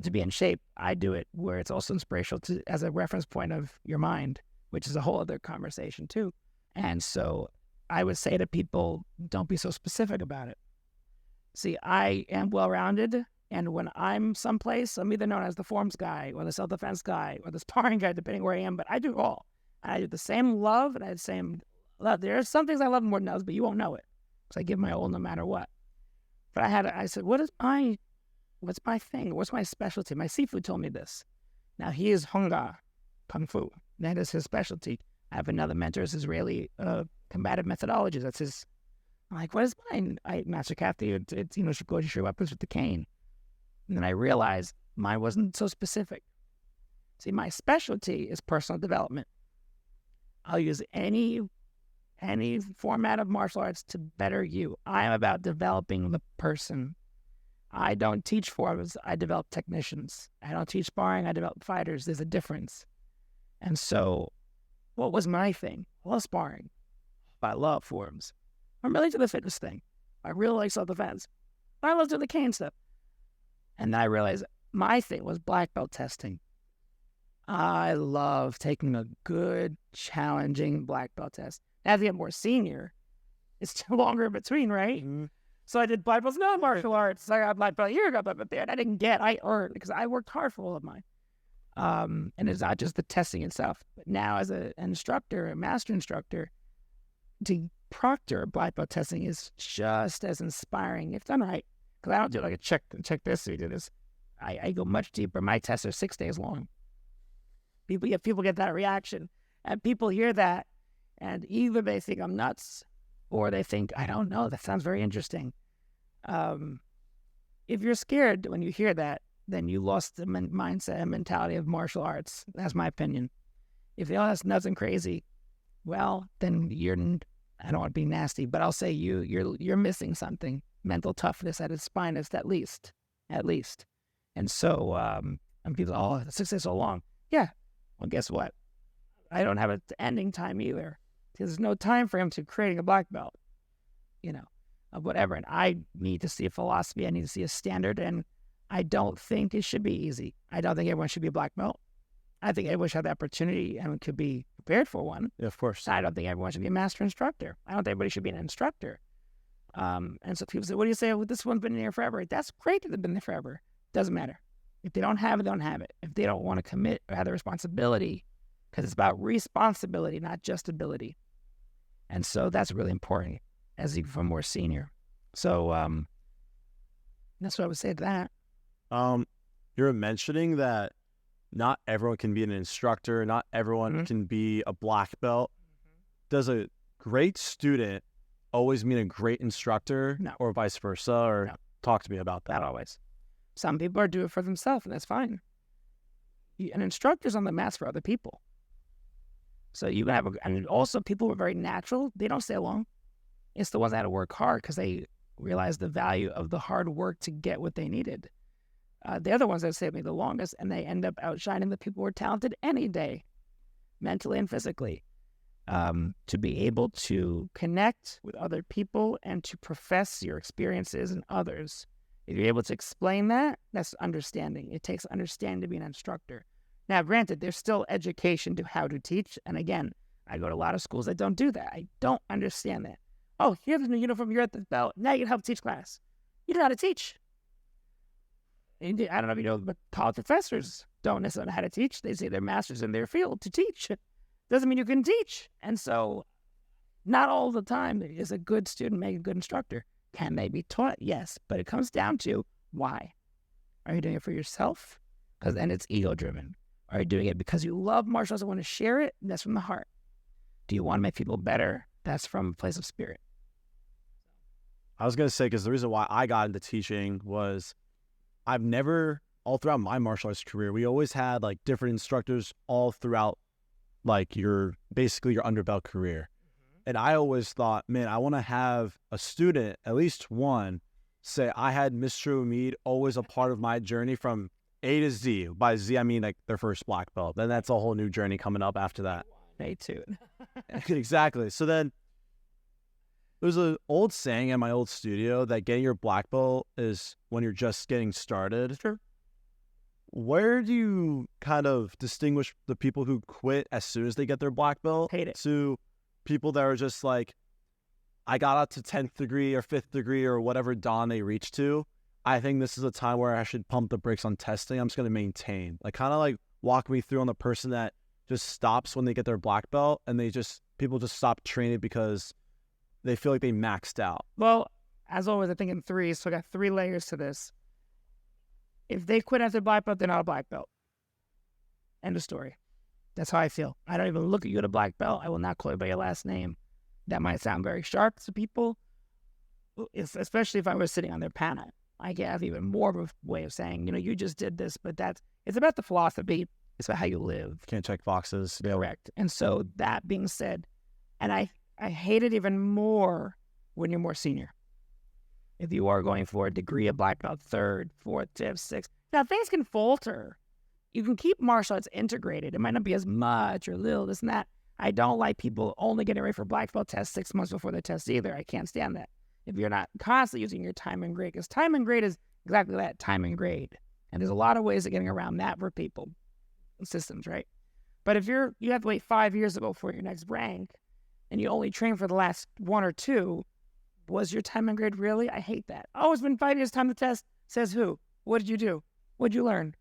to be in shape. I do it where it's also inspirational as a reference point of your mind, which is a whole other conversation too. And so I would say to people, don't be so specific about it. See, I am well-rounded, and when I'm someplace, I'm either known as the forms guy or the self-defense guy or the sparring guy, depending where I am, but I do all. And I do the same love, and I do the same love. There are some things I love more than others, but you won't know it, because I give my all no matter what. But I said, what's my thing? What's my specialty? My Sifu told me this. Now, he is Hongga, Kung Fu. That is his specialty. I have another mentor, is Israeli combative methodology. That's his. I'm like, what is mine? Master Kathy, it's Shikoji your weapons with the cane. And then I realized mine wasn't so specific. See, my specialty is personal development. I'll use any format of martial arts to better you. I am about developing the person. I don't teach forms, I develop technicians. I don't teach sparring, I develop fighters. There's a difference. And so, what was my thing? I love sparring. I love forms. I'm really to the fitness thing. I really like self-defense. I love doing the cane stuff. And then I realized my thing was black belt testing. I love taking a good, challenging black belt test. As you get more senior, it's longer in between, right? Mm-hmm. So I did black belts, no martial arts. I got black belt here, got black belt there. And I earned because I worked hard for all of mine. And it's not just the testing itself. But now as an instructor, a master instructor, to proctor black belt testing is just as inspiring if done right. Because I don't do like a check this, so you do this. I go much deeper. My tests are 6 days long. People get that reaction. And people hear that, and either they think I'm nuts, or they think, I don't know, that sounds very interesting. If you're scared when you hear that, then you lost the mindset and mentality of martial arts. That's my opinion. If they all that's nuts and crazy, well, then I don't want to be nasty, but I'll say you're missing something. Mental toughness at its finest, at least. And so, and people, oh, the 6 days so long. Yeah. Well, guess what? I don't have an ending time either. Because there's no time frame to creating a black belt, of whatever. And I need to see a philosophy. I need to see a standard. And I don't think it should be easy. I don't think everyone should be a black belt. I think everyone should have the opportunity and could be prepared for one. Yeah, of course. I don't think everyone should be a master instructor. I don't think everybody should be an instructor. And so people say, what do you say? Well, this one's been here forever. That's great that they've been there forever. Doesn't matter. If they don't have it, they don't have it. If they don't want to commit or have the responsibility, because it's about responsibility, not just ability. And so that's really important as you become more senior. So that's what I would say to that. You're mentioning that not everyone can be an instructor, not everyone can be a black belt. Does a great student always mean a great instructor? No. Or vice versa? Or No. Talk to me about that. Not always. Some people are doing it for themselves, and that's fine. An instructor's on the mats for other people. So you have, and also people who are very natural, they don't stay long. It's the ones that had to work hard because they realize the value of the hard work to get what they needed. The other ones that stayed me the longest, and they end up outshining the people who are talented any day, mentally and physically, to be able to connect with other people and to profess your experiences and others. If you're able to explain that, that's understanding. It takes understanding to be an instructor. Now, granted, there's still education to how to teach. And again, I go to a lot of schools that don't do that. I don't understand that. Oh, here's the new uniform, you're at the belt. Now you can help teach class. You know how to teach. I don't know if you know, but college professors don't necessarily know how to teach. They say they're masters in their field to teach. Doesn't mean you can teach. And so not all the time is a good student make a good instructor. Can they be taught? Yes. But it comes down to why. Are you doing it for yourself? Because then it's ego-driven. Are you doing it because you love martial arts and want to share it? That's from the heart. Do you want to make people better? That's from a place of spirit. I was going to say, because the reason why I got into teaching was I've never, all throughout my martial arts career, we always had like different instructors all throughout like basically your underbelt career. And I always thought, man, I want to have a student, at least one, say I had Mr. Umid always a part of my journey from A to Z. By Z, I mean like their first black belt. Then that's a whole new journey coming up after that. Me too. Exactly. So then there's an old saying at my old studio that getting your black belt is when you're just getting started. Sure. Where do you kind of distinguish the people who quit as soon as they get their black belt Hate it. to people that are just like, I got out to 10th degree or 5th degree or whatever dan they reach to. I think this is a time where I should pump the brakes on testing. I'm just going to maintain. Like, kind of like walk me through on the person that just stops when they get their black belt and people just stop training because they feel like they maxed out. Well, as always, I think in threes, so I got 3 layers to this. If they quit after black belt, they're not a black belt. End of story. That's how I feel. I don't even look at you at a black belt. I will not call you by your last name. That might sound very sharp to people, especially if I was sitting on their panel. I have even more of a way of saying, you just did this, but it's about the philosophy. It's about how you live. Can't check boxes. Correct. And so that being said, and I hate it even more when you're more senior. If you are going for a degree of black belt, 3rd, 4th, 5th, 6th. Now, things can falter. You can keep martial arts integrated. It might not be as much or little, this and that. I don't like people only getting ready for black belt test 6 months before the test either. I can't stand that. If you're not constantly using your time and grade, because time and grade is exactly that, time and grade. And there's a lot of ways of getting around that for people, systems, right? But if you have to wait 5 years to go for your next rank, and you only train for the last 1 or 2, was your time and grade really? I hate that. Oh, it's been 5 years time to test. Says who? What did you do? What did you learn?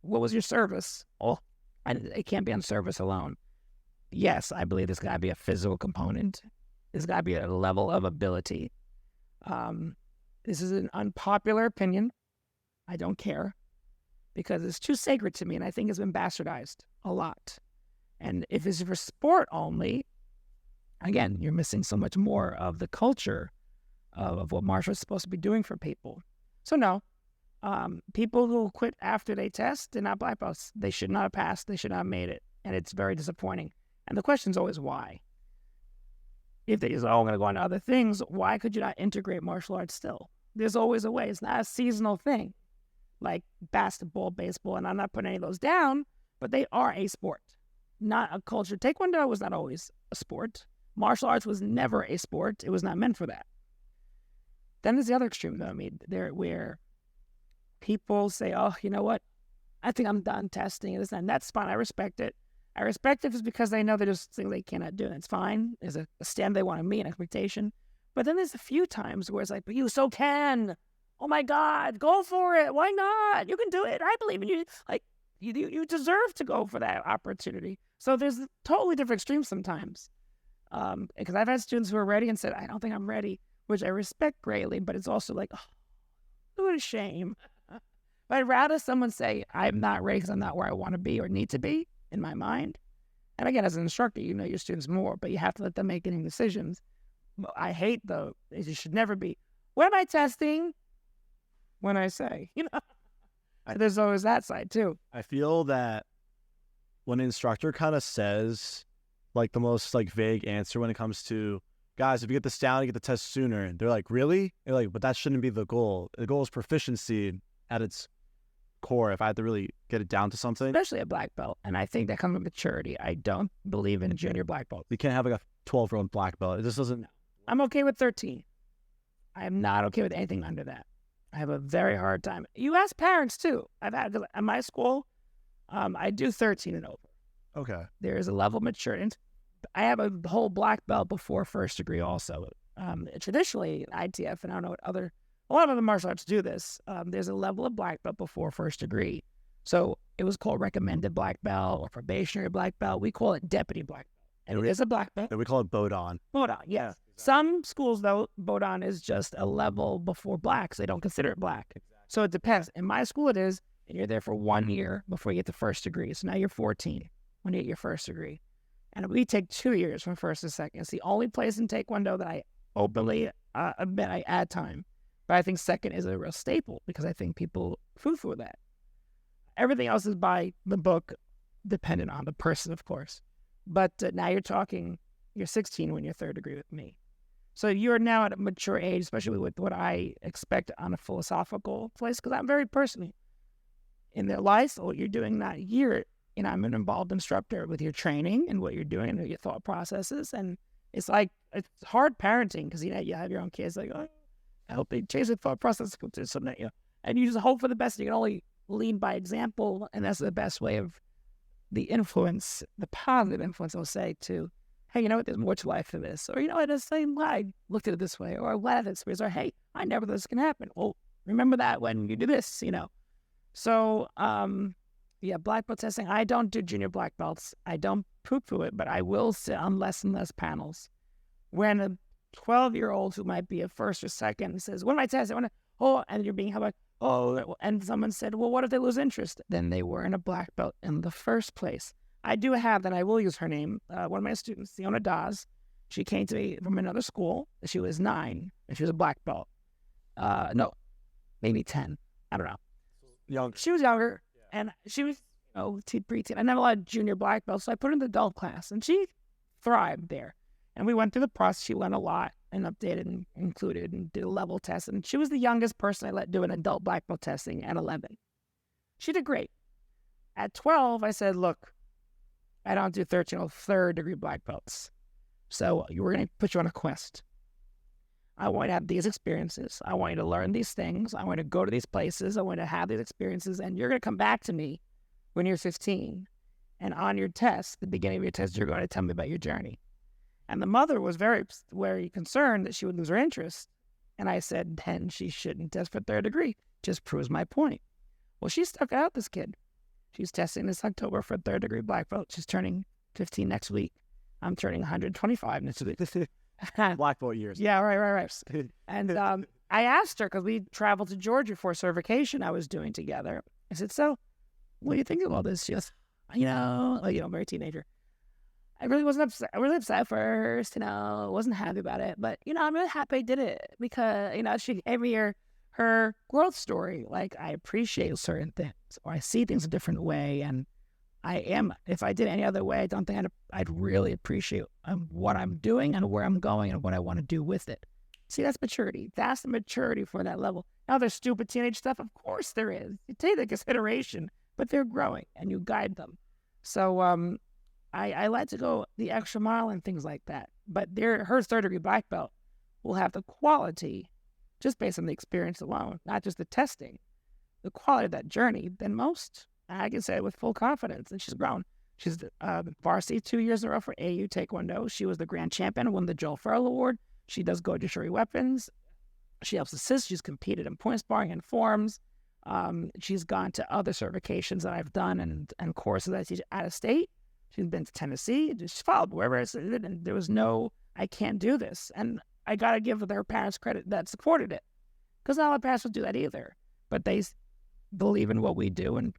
What was your service? Oh, it can't be on service alone. Yes, I believe there's got to be a physical component. There's got to be a level of ability. This is an unpopular opinion. I don't care because it's too sacred to me, and I think it's been bastardized a lot. And if it's for sport only, again, you're missing so much more of the culture of what martial arts is supposed to be doing for people. So no, people who quit after they test, they're not black belts. They should not have passed. They should not have made it. And it's very disappointing. And the question is always why. If they just, I'm going to go on to other things, why could you not integrate martial arts still? There's always a way. It's not a seasonal thing like basketball, baseball, and I'm not putting any of those down, but they are a sport, not a culture. Taekwondo was not always a sport. Martial arts was never a sport. It was not meant for that. Then there's the other extreme, though, where people say, oh, you know what? I think I'm done testing this, and that's fine. I respect it. I respect it if it's because they know there's things they cannot do, and it's fine. There's a stand they want to meet, an expectation. But then there's a few times where it's like, but you so can. Oh, my God, go for it. Why not? You can do it. I believe in you. Like, you deserve to go for that opportunity. So there's totally different extremes sometimes. Because I've had students who are ready and said, I don't think I'm ready, which I respect greatly, but it's also like, oh, what a shame. But I'd rather someone say, I'm not ready because I'm not where I want to be or need to be in my mind. And again, as an instructor, you know your students more, but you have to let them make any decisions. I hate though, you should never be, what am I testing? When I say, there's always that side too. I feel that when an instructor kind of says like the most like vague answer when it comes to, guys, if you get this down, you get the test sooner. And they're like, really? They're like, but that shouldn't be the goal. The goal is proficiency at its core. If I had to really get it down to something, especially a black belt, and I think that comes with maturity. I don't believe in junior black belt. You can't have like a 12-year-old black belt. It just doesn't. I'm okay with 13. I am not okay with anything under that. I have a very hard time. You ask parents too. I've had at my school, I do 13 and over. Okay. There is a level of maturity. I have a whole black belt before first degree also. Traditionally, ITF, and I don't know what a lot of other martial arts do this. There's a level of black belt before first degree. So it was called recommended black belt or probationary black belt. We call it deputy black belt. And it is a black belt. And we call it Bodan. Bodan, yes. Yeah, exactly. Some schools, though, Bodan is just a level before black, so they don't consider it black. Exactly. So it depends. In my school, it is. and you're there for 1 year before you get the first degree. So now you're 14 when you get your first degree. And we take 2 years from first to second. It's the only place in Taekwondo that I openly admit I add time. But I think second is a real staple because I think people foo-foo that. Everything else is by the book, dependent on the person, of course. But now you're 16 when you're third degree with me. So you're now at a mature age, especially with what I expect on a philosophical place, because I'm very personal in their lives. What you're doing that year, I'm an involved instructor with your training and what you're doing and your thought processes. And it's hard parenting because, you have your own kids, like, oh, I hope they change their thought process to something, and you just hope for the best. You can only lead by example, and that's the best way of the influence, the positive influence, I'll say, to, hey, you know what, there's more to life than this. Or, I just say, well, I looked at it this way, or I'm glad this way, or hey, I never thought this can happen. Well, remember that when you do this, So, black belt testing, I don't do junior black belts. I don't poo-poo it, but I will sit on less and less panels. When a 12-year-old who might be a first or second says, what am I testing? And you're being held back. And someone said, well, what if they lose interest? Then they were in a black belt in the first place. I do have that. I will use her name. One of my students, Fiona Dawes, she came to me from another school. She was 9, and she was a black belt. No, maybe 10. I don't know. Younger. She was younger, and she was, preteen. I never a lot of junior black belts, so I put her in the adult class, and she thrived there. And we went through the process. She learned a lot and updated and included and did a level test. And she was the youngest person I let do an adult black belt testing at 11. She did great. At 12, I said, look, I don't do 13 or third degree black belts. So we're going to put you on a quest. I want you to have these experiences. I want you to learn these things. I want you to go to these places. I want you to have these experiences. And you're going to come back to me when you're 15. And on your test, the beginning of your test, you're going to tell me about your journey. And the mother was very, very concerned that she would lose her interest. And I said, then she shouldn't test for third degree. Just proves my point. Well, she stuck out, this kid. She's testing this October for third degree black belt. She's turning 15 next week. I'm turning 125 next week. Black belt years. Yeah, right. And I asked her, because we traveled to Georgia for a certification I was doing together. I said, so what do you think of all this? She goes, very teenager. I really wasn't upset. I was really upset at first, wasn't happy about it. But, I'm really happy I did it because, she gave me her growth story. Like, I appreciate certain things, or I see things a different way. And if I did any other way, I don't think I'd really appreciate what I'm doing and where I'm going and what I want to do with it. See, that's maturity. That's the maturity for that level. Now, there's stupid teenage stuff. Of course there is. You take the consideration, but they're growing and you guide them. So, I like to go the extra mile and things like that. But her third degree black belt will have the quality, just based on the experience alone, not just the testing, the quality of that journey than most. I can say it with full confidence. And she's grown. She's varsity 2 years in a row for AU Taekwondo. She was the grand champion, won the Joel Farrell Award. She does Goju-Shuri weapons. She helps assist. She's competed in point sparring and forms. She's gone to other certifications that I've done and courses that I teach out of state. She's been to Tennessee, just followed wherever I said, and there was no, I can't do this. And I got to give her parents credit that supported it. Because not all the parents would do that either. But they believe in what we do and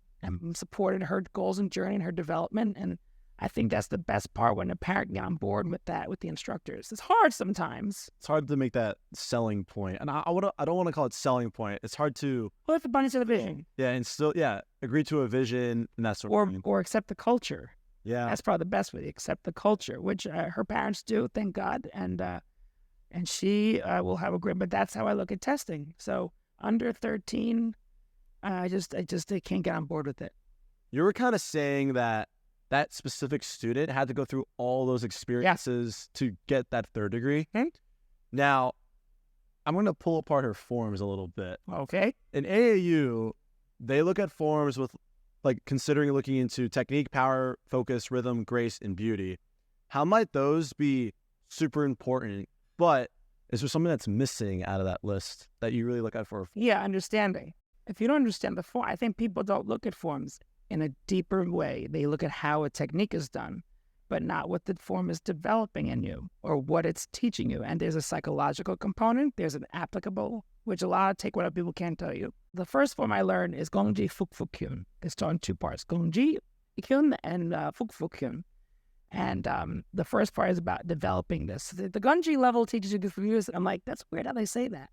supported her goals and journey and her development. And I think that's the best part, when a parent can get on board with that, with the instructors. It's hard sometimes. It's hard to make that selling point. And I don't want to call it selling point. It's hard to put the bunnies in the vision. Yeah, and still, agree to a vision and that sort of thing. Or accept the culture. Yeah, that's probably the best way. Accept the culture, which her parents do, thank God, and she will have a great. But that's how I look at testing. So under 13, I can't get on board with it. You were kind of saying that specific student had to go through all those experiences to get that third degree. Mm-hmm. Now, I'm going to pull apart her forms a little bit. Okay. In AAU, they look at forms with, considering looking into technique, power, focus, rhythm, grace, and beauty. How might those be super important? But is there something that's missing out of that list that you really look at for? Yeah, understanding. If you don't understand the form, I think people don't look at forms in a deeper way. They look at how a technique is done, but not what the form is developing in you or what it's teaching you. And there's a psychological component. There's an applicable, which a lot of Taekwondo people can't tell you. the first form I learned is Gongji Fukfukyun. It's taught in two parts, Gongji Kyun and Fukfukyun. And the first part is about developing this. The Gunji level teaches you this for years. I'm like, that's weird how they say that.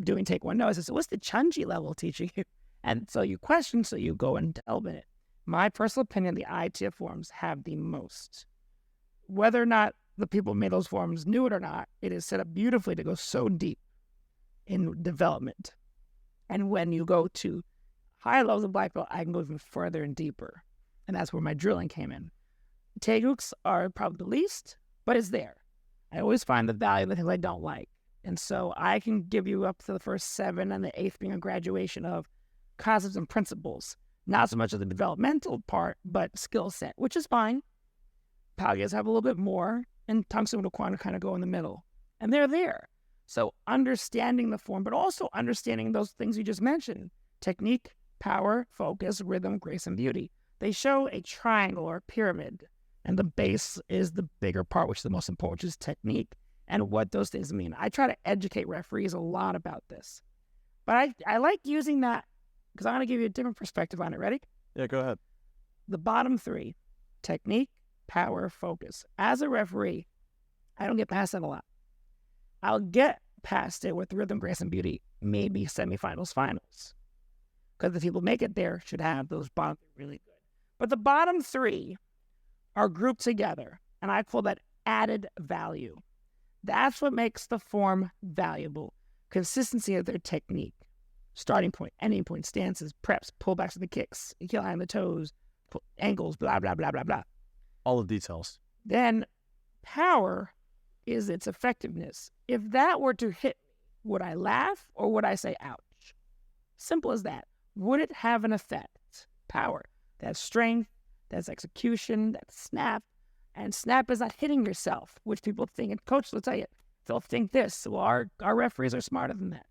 Doing Taekwondo, I said, so what's the Chunji level teaching you? And so you question, so you go and delve in it. My personal opinion, the ITF forms have the most. Whether or not the people who made those forms knew it or not, it is set up beautifully to go so deep in development. And when you go to high levels of black belt, I can go even further and deeper. And that's where my drilling came in. Taeguk's are probably the least, but it's there. I always find the value in the things I don't like. And so I can give you up to the first 7 and the 8th being a graduation of concepts and principles. Not so much of the developmental part, but skill set, which is fine. Pagyas have a little bit more, and Tangsun and Kwon kind of go in the middle. And they're there. So understanding the form, but also understanding those things you just mentioned. Technique, power, focus, rhythm, grace, and beauty. They show a triangle or a pyramid. And the base is the bigger part, which is the most important, which is technique and what those things mean. I try to educate referees a lot about this. But I like using that because I'm going to give you a different perspective on it. Ready? Yeah, go ahead. The bottom 3, technique, power, focus. As a referee, I don't get past that a lot. I'll get past it with rhythm, grace, and beauty, maybe semifinals, finals. Because the people who make it there should have those bottom 3 really good. But the bottom 3 are grouped together, and I call that added value. That's what makes the form valuable. Consistency of their technique, starting point, ending point, stances, preps, pullbacks of the kicks, heel high on the toes, ankles, blah, blah, blah, blah, blah. All the details. Then power is its effectiveness. If that were to hit me, would I laugh or would I say ouch? Simple as that. Would it have an effect? Power. That's strength. That's execution, that's snap. And snap is not hitting yourself, which people think, and coaches will tell you, they'll think this. Well, our referees are smarter than that.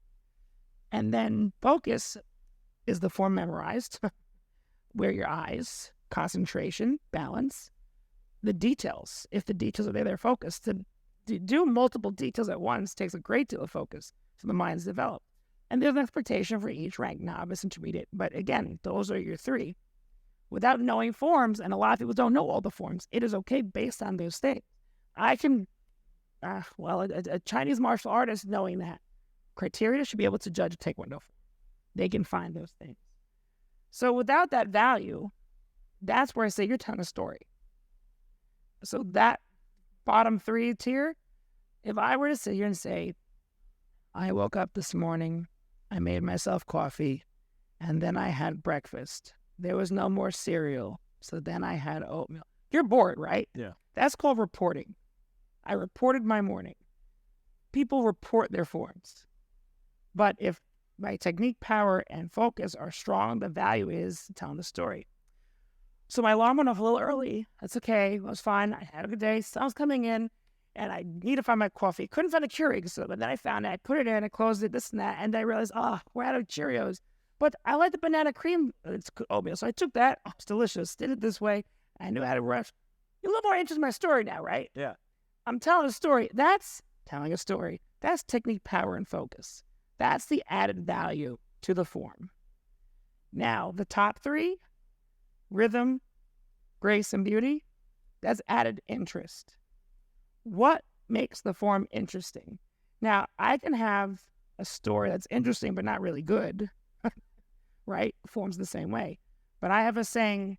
And then focus is the form memorized, where your eyes, concentration, balance, the details. If the details are there, they're focused. To do multiple details at once takes a great deal of focus, so the mind's developed. And there's an expectation for each rank, novice, intermediate. But again, those are your 3. Without knowing forms, and a lot of people don't know all the forms, it is okay based on those things. I can, a Chinese martial artist knowing that criteria should be able to judge a Taekwondo form. They can find those things. So without that value, that's where I say you're telling a story. So that bottom 3 tier, if I were to sit here and say, I woke up this morning, I made myself coffee, and then I had breakfast. There was no more cereal, so then I had oatmeal. You're bored, right? Yeah. That's called reporting. I reported my morning. People report their forms. But if my technique, power, and focus are strong, the value is telling the story. So my alarm went off a little early. That's okay. It was fine. I had a good day. Sun's coming in, and I need to find my coffee. Couldn't find a Keurig, but then I found it. I put it in, I closed it, this and that, and I realized, we're out of Cheerios. But I like the banana cream oatmeal, so I took that. Oh, it's delicious. Did it this way. I knew how to rush. You're a little more interested in my story now, right? Yeah. I'm telling a story. That's telling a story. That's technique, power, and focus. That's the added value to the form. Now, the top 3, rhythm, grace, and beauty, that's added interest. What makes the form interesting? Now, I can have a story that's interesting but not really good. Right? Forms the same way. But I have a saying,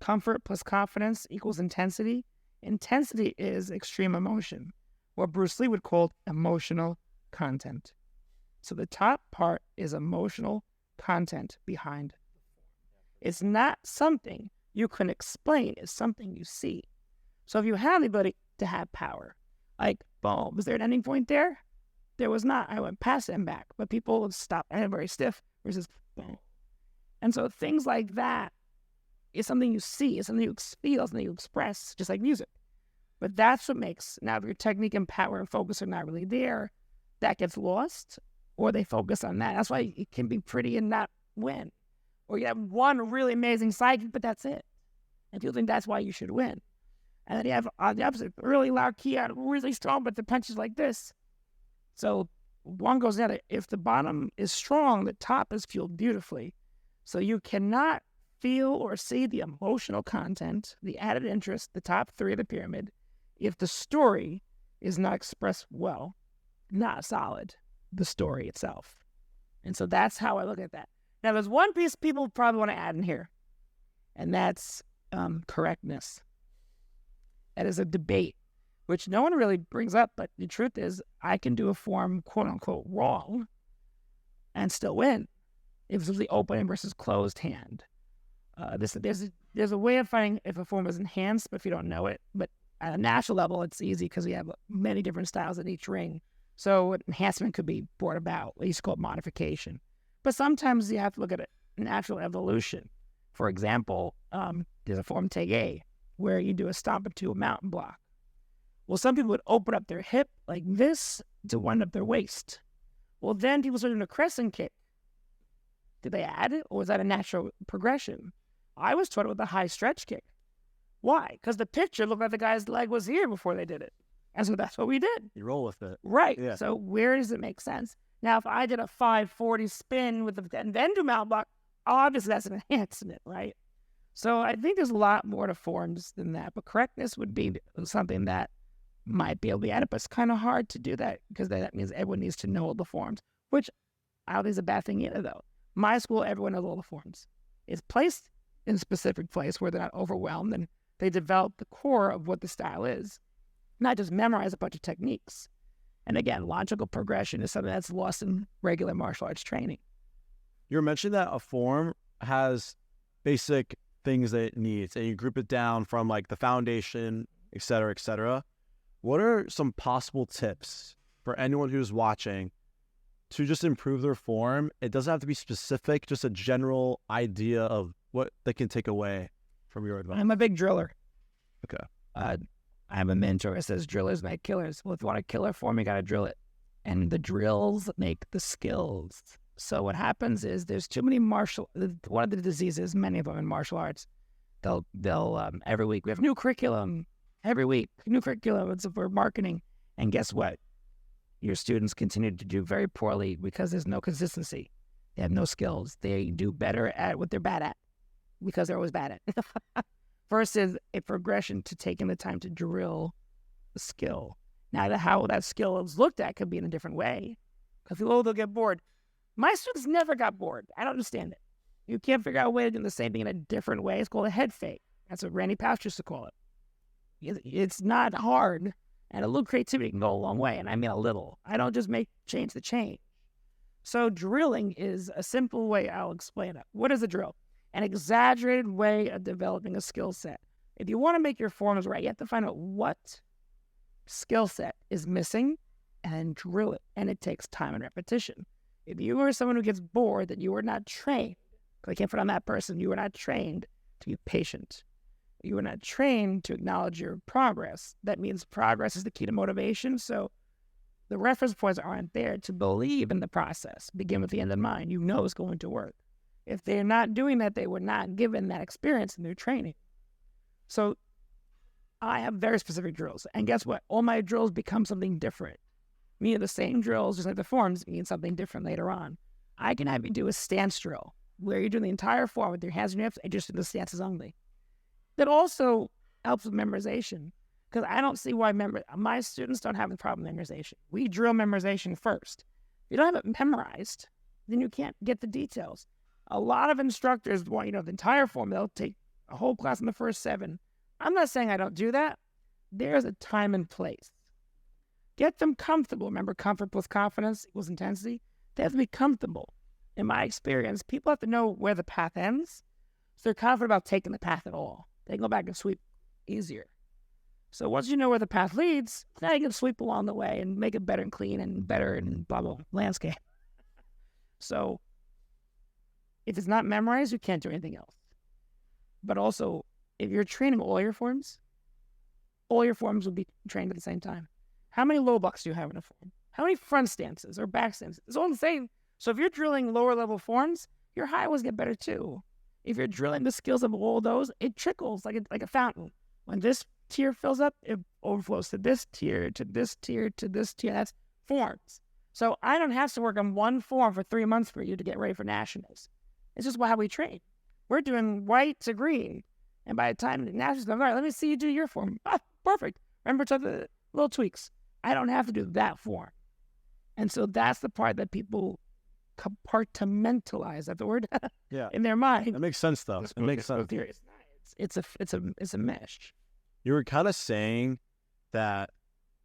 comfort plus confidence equals intensity. Intensity is extreme emotion, what Bruce Lee would call emotional content. So the top part is emotional content behind. It's not something you can explain. It's something you see. So if you have the ability to have power, like, boom, was there an ending point there? There was not. I went past it and back, but people would stop and very stiff versus boom. And so things like that is something you see, it's something you feel, something you express, just like music. But that's what makes, now if your technique and power and focus are not really there, that gets lost, or they focus on that. That's why it can be pretty and not win. Or you have one really amazing sidekick, but that's it. And people think that's why you should win. And then you have on the opposite, really loud key out, really strong, but the punch is like this. So one goes the other. If the bottom is strong, the top is fueled beautifully. So you cannot feel or see the emotional content, the added interest, the top three of the pyramid, if the story is not expressed well, not solid, the story itself. And so that's how I look at that. Now, there's one piece people probably want to add in here, and that's correctness. That is a debate, which no one really brings up, but the truth is I can do a form, quote unquote, wrong and still win. If it's the open versus closed hand. There's a way of finding if a form is enhanced, but if you don't know it. But at a national level, it's easy because we have many different styles in each ring. So enhancement could be brought about. We used to call it modification. But sometimes you have to look at a natural evolution. For example, there's a form Tege where you do a stomp into a mountain block. Well, some people would open up their hip like this to wind up their waist. Well, then people started doing a crescent kick. Did they add it, or was that a natural progression? I was taught it with a high stretch kick. Why? Because the picture looked like the guy's leg was here before they did it. And so that's what we did. You roll with it. Right. Yeah. So where does it make sense? Now, if I did a 540 spin with and then do mountain block, obviously that's an enhancement, right? So I think there's a lot more to forms than that. But correctness would be something that might be able to be added, but it's kind of hard to do that because that means everyone needs to know all the forms, which I don't think is a bad thing either, though. My school, everyone knows all the forms. It's placed in a specific place where they're not overwhelmed and they develop the core of what the style is, not just memorize a bunch of techniques. And again, logical progression is something that's lost in regular martial arts training. You're mentioning that a form has basic things that it needs, and you group it down from like the foundation, et cetera, et cetera. What are some possible tips for anyone who's watching to just improve their form? It doesn't have to be specific, just a general idea of what they can take away from your advice. I'm a big driller. Okay. I have a mentor that says drillers make killers. Well, if you want a killer form, you got to drill it. And the drills make the skills. So what happens is there's too many one of the diseases, many of them in martial arts, they'll every week, we have new curriculum, every week, new curriculum, it's for marketing. And guess what? Your students continue to do very poorly because there's no consistency. They have no skills. They do better at what they're bad at because they're always bad at. Versus a progression to taking the time to drill the skill. Now, how that skill is looked at could be in a different way because they'll get bored. My students never got bored. I don't understand it. You can't figure out a way to do the same thing in a different way. It's called a head fake. That's what Randy Pouch used to call it. It's not hard. And a little creativity can go a long way, and I mean a little. I don't just change the change. So drilling is a simple way I'll explain it. What is a drill? An exaggerated way of developing a skill set. If you want to make your forms right, you have to find out what skill set is missing and then drill it. And it takes time and repetition. If you are someone who gets bored, that you are not trained, because I can't put on that person, you are not trained to be patient. You are not trained to acknowledge your progress. That means progress is the key to motivation. So the reference points aren't there to believe in the process. Begin with the end in mind. You know it's going to work. If they're not doing that, they were not given that experience in their training. So I have very specific drills. And guess what? All my drills become something different. Meaning the same drills, just like the forms, mean something different later on. I can have you do a stance drill where you're doing the entire form with your hands and your hips and just do the stances only. That also helps with memorization because I don't see why my students don't have a problem with memorization. We drill memorization first. If you don't have it memorized, then you can't get the details. A lot of instructors want, the entire form. They'll take a whole class in the first 7. I'm not saying I don't do that. There's a time and place. Get them comfortable. Remember, comfort plus confidence equals intensity. They have to be comfortable. In my experience, people have to know where the path ends, so they're confident about taking the path at all. They can go back and sweep easier. So once you know where the path leads, now you can sweep along the way and make it better and clean and better and blah, blah, landscape. So if it's not memorized, you can't do anything else. But also, if you're training all your forms will be trained at the same time. How many low blocks do you have in a form? How many front stances or back stances? It's all the same. So if you're drilling lower level forms, your high ones get better too. If you're drilling the skills of all those, it trickles like a fountain. When this tier fills up, it overflows to this tier, to this tier, to this tier. That's forms. So I don't have to work on one form for 3 months for you to get ready for nationals. It's just how we train. We're doing white to green. And by the time the nationals come, all right, let me see you do your form. Perfect. Remember to the little tweaks. I don't have to do that form. And so that's the part that people compartmentalize, that the word, in their mind. That makes sense, though. It makes sense. It's a mesh. You were kind of saying that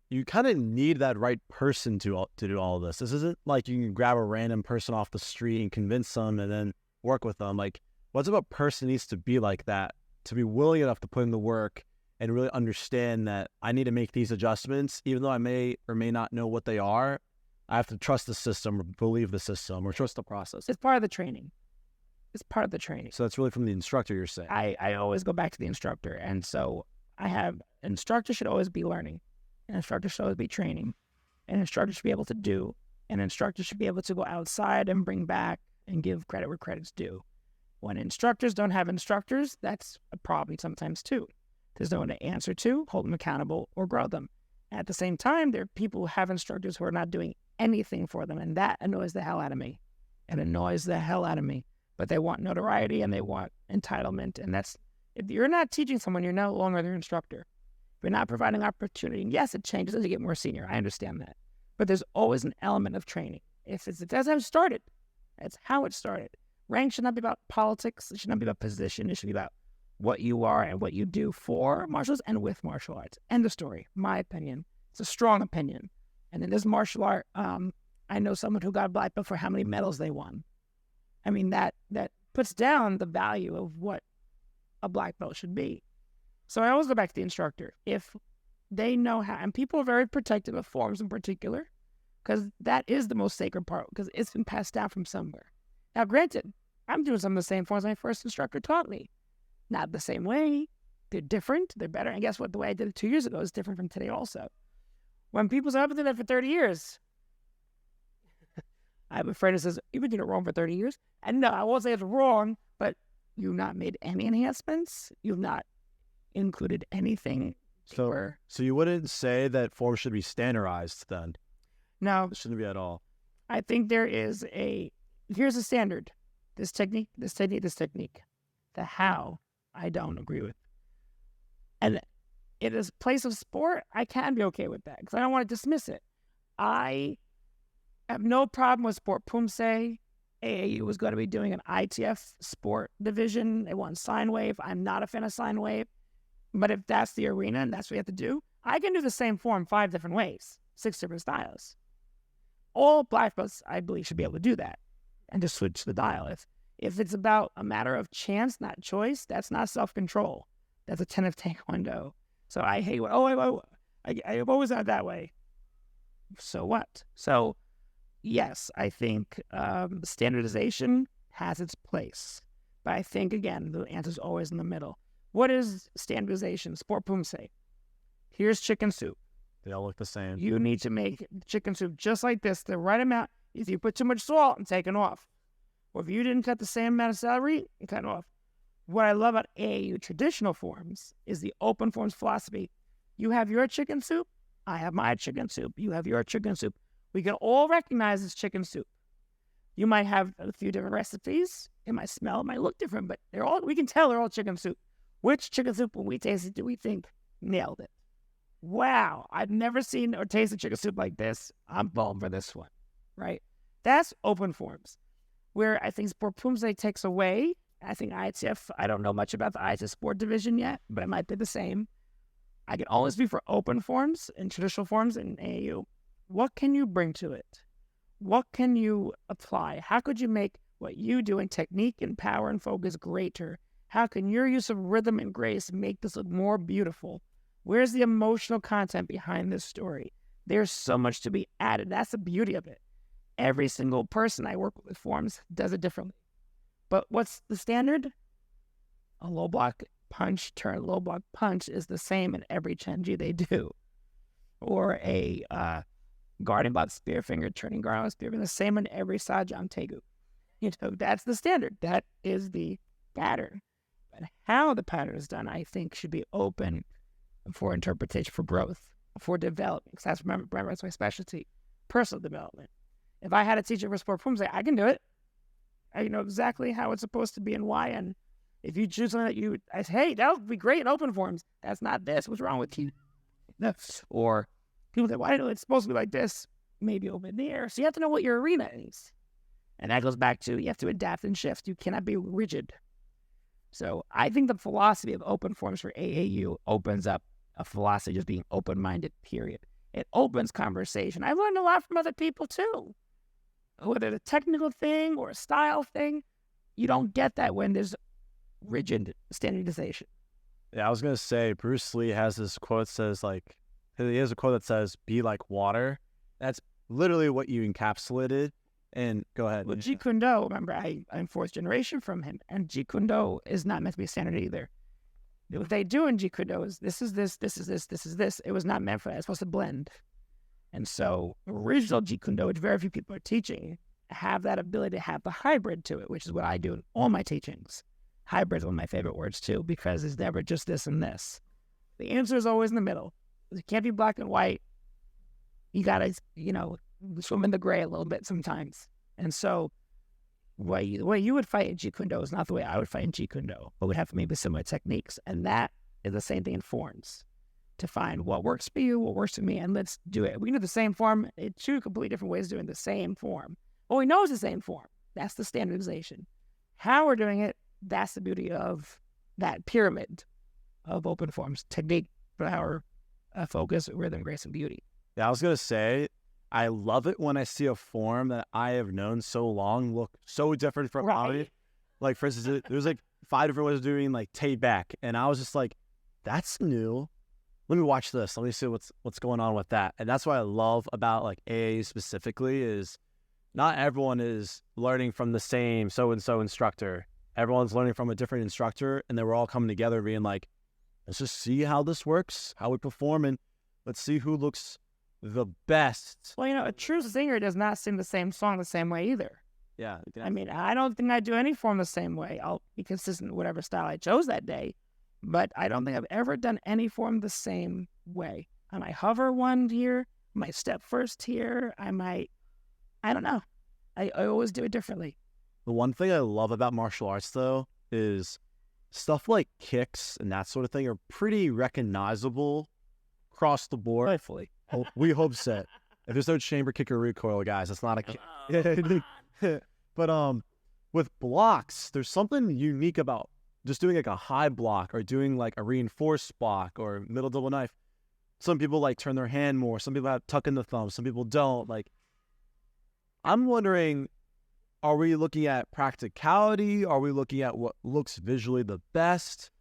you kind of need that right person to do all of this. This isn't like you can grab a random person off the street and convince them and then work with them. Like, what's about person needs to be like that, to be willing enough to put in the work and really understand that I need to make these adjustments, even though I may or may not know what they are. I have to trust the system or believe the system or trust the process. It's part of the training. It's part of the training. So that's really from the instructor, you're saying. I always go back to the instructor. And so an instructor should always be learning. An instructor should always be training. An instructor should be able to do. An instructor should be able to go outside and bring back and give credit where credit's due. When instructors don't have instructors, that's a problem sometimes too. There's no one to answer to, hold them accountable, or grow them. At the same time, there are people who have instructors who are not doing anything for them, and that annoys the hell out of me. It annoys the hell out of me. But they want notoriety and they want entitlement, and that's, if you're not teaching someone, you're no longer their instructor. If you're not providing opportunity, and yes, it changes as you get more senior. I understand that. But there's always an element of training. That's how it started. That's how it started. Rank should not be about politics. It should not be about position. It should be about what you are and what you do for martial arts and with martial arts. End of story. My opinion. It's a strong opinion. And in this martial art, I know someone who got black belt for how many medals they won. I mean, that puts down the value of what a black belt should be. So I always go back to the instructor. If they know how, and people are very protective of forms in particular, because that is the most sacred part, because it's been passed down from somewhere. Now, granted, I'm doing some of the same forms my first instructor taught me. Not the same way. They're different. They're better. And guess what? The way I did it 2 years ago is different from today also. When people say, I've been doing that for 30 years. I have a friend who says, you've been doing it wrong for 30 years. And no, I won't say it's wrong, but you've not made any enhancements. You've not included anything. So you wouldn't say that forms should be standardized then? No. It shouldn't be at all. I think here's a standard. This technique, this technique, this technique. The how, I don't agree with. And it is a place of sport, I can be okay with that because I don't want to dismiss it. I have no problem with sport. Pumse, AAU was going to be doing an ITF sport division. They want sine wave. I'm not a fan of sine wave. But if that's the arena and that's what you have to do, I can do the same form 5 different ways, 6 different styles. All black belts, I believe, should be able to do that and just switch the dial. If it's about a matter of chance, not choice, that's not self-control. That's a tenet of Taekwondo. So I hate I've always done it that way. So what? So yes, I think standardization has its place. But I think, again, the answer is always in the middle. What is standardization? Sport Pumse. Here's chicken soup. They all look the same. You need to make chicken soup just like this, the right amount. If you put too much salt, I'm taking off. Or if you didn't cut the same amount of celery, you cut it off. What I love about AAU traditional forms is the open forms philosophy. You have your chicken soup, I have my chicken soup. You have your chicken soup. We can all recognize it's chicken soup. You might have a few different recipes. It might smell, it might look different, but we can tell they're all chicken soup. Which chicken soup, when we taste it, do we think nailed it? Wow, I've never seen or tasted chicken soup like this. I'm falling for this one, right? That's open forms. Where I think Sport Pumse takes away, I think ITF, I don't know much about the ITF sport division yet, but it might be the same. I can always be for open forms and traditional forms in AAU. What can you bring to it? What can you apply? How could you make what you do in technique and power and focus greater? How can your use of rhythm and grace make this look more beautiful? Where's the emotional content behind this story? There's so much to be added. That's the beauty of it. Every single person I work with forms does it differently. But what's the standard? A low block punch turn low block punch is the same in every Chenji they do. Or a guarding block spear finger turning guarding block spear finger, the same in every Sajang Tegu. That's the standard. That is the pattern. But how the pattern is done, I think, should be open for interpretation, for growth, for development. Because remember, that's my specialty. personal development. If I had a teacher for sport forms, I can do it. I know exactly how it's supposed to be and why. And if you choose something I say, hey, that would be great in open forms. That's not this. What's wrong with you? Or people say, why do it's supposed to be like this? Maybe open the air. So you have to know what your arena is. And that goes back to you have to adapt and shift. You cannot be rigid. So I think the philosophy of open forms for AAU opens up a philosophy of just being open-minded, period. It opens conversation. I've learned a lot from other people too. Whether it's a technical thing or a style thing, you don't get that when there's rigid standardization. Yeah, I was gonna say Bruce Lee has this quote that says he has a quote that says "Be like water." That's literally what you encapsulated. And go ahead. Well, Jeet Kune Do, remember, I'm fourth generation from him, and Jeet Kune Do is not meant to be a standard either. What they do in Jeet Kune Do is this is this, this is this, this is this. It was not meant for that. It's supposed to blend. And so original Jeet Kune Do, which very few people are teaching, have that ability to have the hybrid to it, which is what I do in all my teachings. Hybrid is one of my favorite words too, because it's never just this and this. The answer is always in the middle. It can't be black and white. You gotta, swim in the gray a little bit sometimes. And so the way you would fight in Jeet Kune Do is not the way I would fight in Jeet Kune Do, but would have maybe similar techniques. And that is the same thing in forms, to find what works for you, what works for me, and let's do it. We can do the same form. It's two completely different ways of doing the same form. What we know is the same form. That's the standardization. How we're doing it, that's the beauty of that pyramid of open forms: technique, power, focus, rhythm, grace, and beauty. Yeah, I was gonna say, I love it when I see a form that I have known so long look so different from comedy. Like, for instance, there's 5 different ways of doing tay back, and I was just like, that's new. Let me watch this. Let me see what's going on with that. And that's what I love about AA specifically is not everyone is learning from the same so-and-so instructor. Everyone's learning from a different instructor, and then we're all coming together being like, let's just see how this works, how we perform, and let's see who looks the best. Well, a true singer does not sing the same song the same way either. Yeah. I don't think I do any form the same way. I'll be consistent with whatever style I chose that day, but I don't think I've ever done any form the same way. I might hover one here, I might step first here, I don't know. I always do it differently. The one thing I love about martial arts, though, is stuff like kicks and that sort of thing are pretty recognizable across the board. Hopefully. We hope so. If there's no chamber kick or recoil, guys, that's not a kick. But with blocks, there's something unique about just doing a high block or doing a reinforced block or middle double knife. Some people turn their hand more. Some people have tuck in the thumb. Some people don't. I'm wondering, are we looking at practicality? Are we looking at what looks visually the best?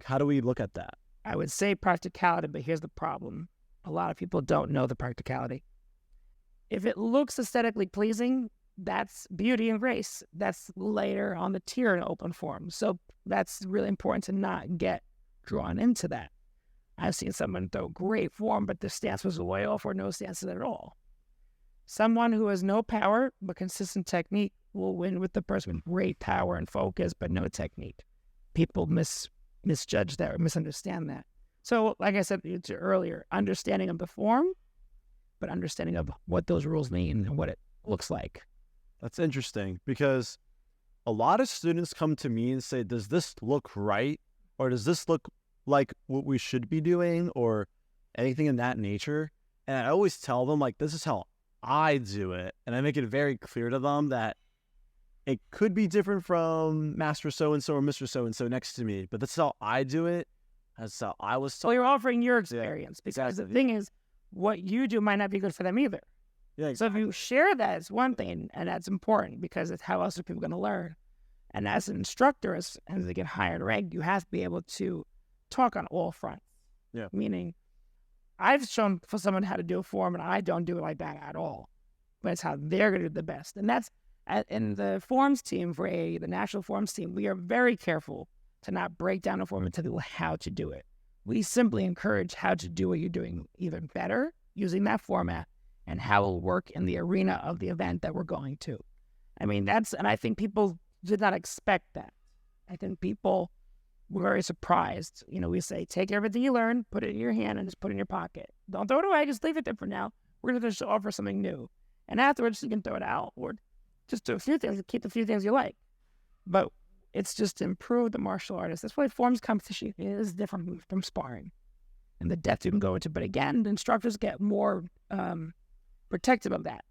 How do we look at that? I would say practicality, but here's the problem. A lot of people don't know the practicality. If it looks aesthetically pleasing, that's beauty and grace. That's later on the tier in open form. So that's really important to not get drawn into that. I've seen someone throw great form, but the stance was way off or no stances at all. Someone who has no power but consistent technique will win with the person with great power and focus but no technique. People misjudge that or misunderstand that. So, like I said earlier, understanding of the form, but understanding of what those rules mean and what it looks like. That's interesting because a lot of students come to me and say, does this look right? Or does this look like what we should be doing or anything in that nature? And I always tell them, this is how I do it. And I make it very clear to them that it could be different from Master So-and-so or Mr. So-and-so next to me, but that's how I do it. That's how I was taught. Well, you're offering your experience because the thing is, what you do might not be good for them either. Yeah, exactly. So if you share that, it's one thing, and that's important because it's how else are people going to learn. And as an instructor, as they get higher in rank, you have to be able to talk on all fronts. Yeah. Meaning, I've shown for someone how to do a form, and I don't do it like that at all. But it's how they're going to do the best. And that's, in the forms team for the national forms team, we are very careful to not break down a form and tell people how to do it. We simply encourage how to do what you're doing even better using that format and how it'll work in the arena of the event that we're going to. And I think people did not expect that. I think people were very surprised. We say, take everything you learn, put it in your hand, and just put it in your pocket. Don't throw it away, just leave it there for now. We're going to just offer something new. And afterwards, you can throw it out or just do a few things, keep the few things you like. But it's just to improve the martial artist. That's why forms competition is different from sparring and the depth you can go into. But again, the instructors get more protective of that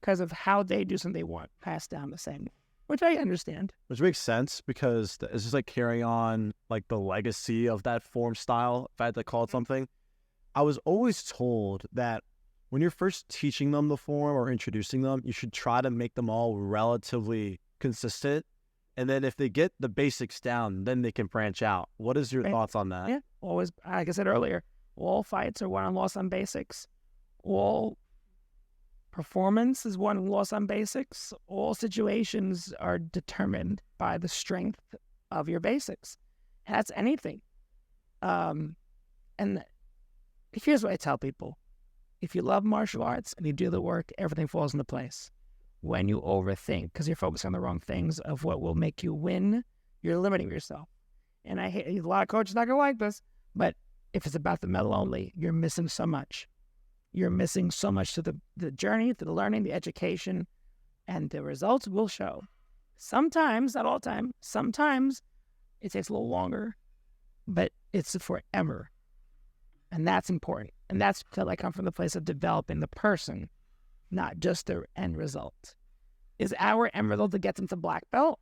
because of how they do something they want passed down the same, which I understand. Which makes sense because it's just like carrying on like the legacy of that form style, if I had to call it something. I was always told that when you're first teaching them the form or introducing them, you should try to make them all relatively consistent. And then if they get the basics down, then they can branch out. What is your thoughts on that? Yeah, always, like I said earlier, all fights are won and lost on basics. All performance is won and lost on basics. All situations are determined by the strength of your basics. And that's anything. And here's what I tell people. If you love martial arts and you do the work, everything falls into place. When you overthink, because you're focused on the wrong things of what will make you win, you're limiting yourself. And I hate, a lot of coaches not going to like this, but if it's about the medal only, you're missing so much. You're missing so much to the journey, to the learning, the education, and the results will show. Sometimes, not all the time, sometimes it takes a little longer, but it's forever. And that's important. And that's because I come from the place of developing the person, not just their end result. Is our end result to get them to black belt?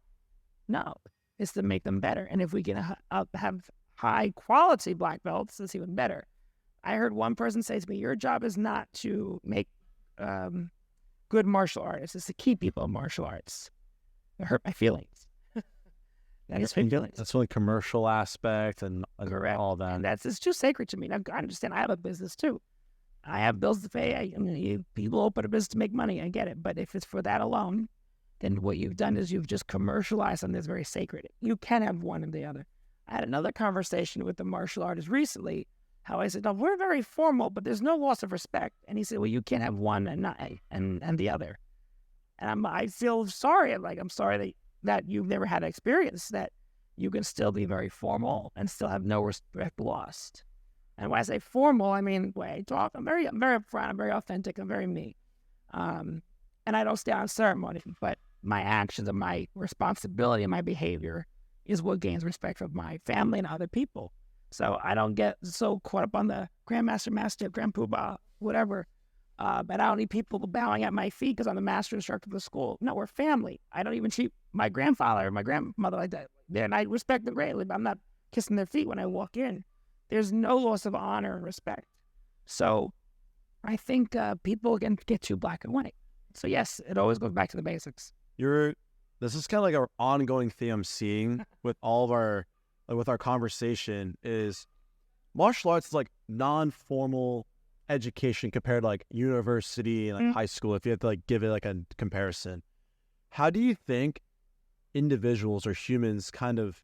No, it's to make them better. And if we can have high quality black belts, it's even better. I heard one person say to me, your job is not to make good martial artists, it's to keep people in martial arts. It hurt my feelings. That is my feelings. That's really commercial aspect and all that. And it's too sacred to me. Now, I understand I have a business too. I have bills to pay. People open a business to make money. I get it. But if it's for that alone, then what you've done is you've just commercialized something that's very sacred. You can have one and the other. I had another conversation with the martial artist recently, how I said, no, we're very formal, but there's no loss of respect. And he said, well, you can't have one and not and the other. And I feel sorry. I'm sorry that you've never had an experience that you can still be very formal and still have no respect lost. And when I say formal, I mean the way I talk. I'm very upfront. I'm very authentic. I'm very me. And I don't stay on ceremony, but my actions and my responsibility and my behavior is what gains respect from my family and other people. So I don't get so caught up on the grandmaster, master, grand poobah, whatever. But I don't need people bowing at my feet because I'm the master instructor of the school. No, we're family. I don't even treat my grandfather or my grandmother like that. And I respect them greatly, but I'm not kissing their feet when I walk in. There's no loss of honor and respect. So I think people can get too black and white. So yes, it always goes back to the basics. This is kind of like our ongoing theme I'm seeing with all of our, with our conversation is martial arts is like non-formal education compared to like university and like high school. If you have to like give it like a comparison, how do you think individuals or humans kind of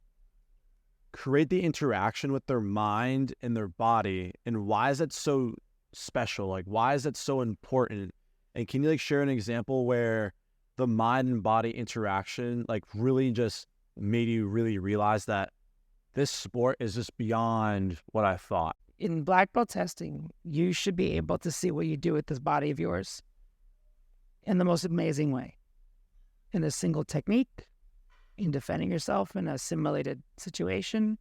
create the interaction with their mind and their body, and why is that so special? Like, why is that so important? And can you like share an example where the mind and body interaction like really just made you really realize that this sport is just beyond what I thought? In black belt testing, you should be able to see what you do with this body of yours in the most amazing way, in a single technique, in defending yourself in a simulated situation,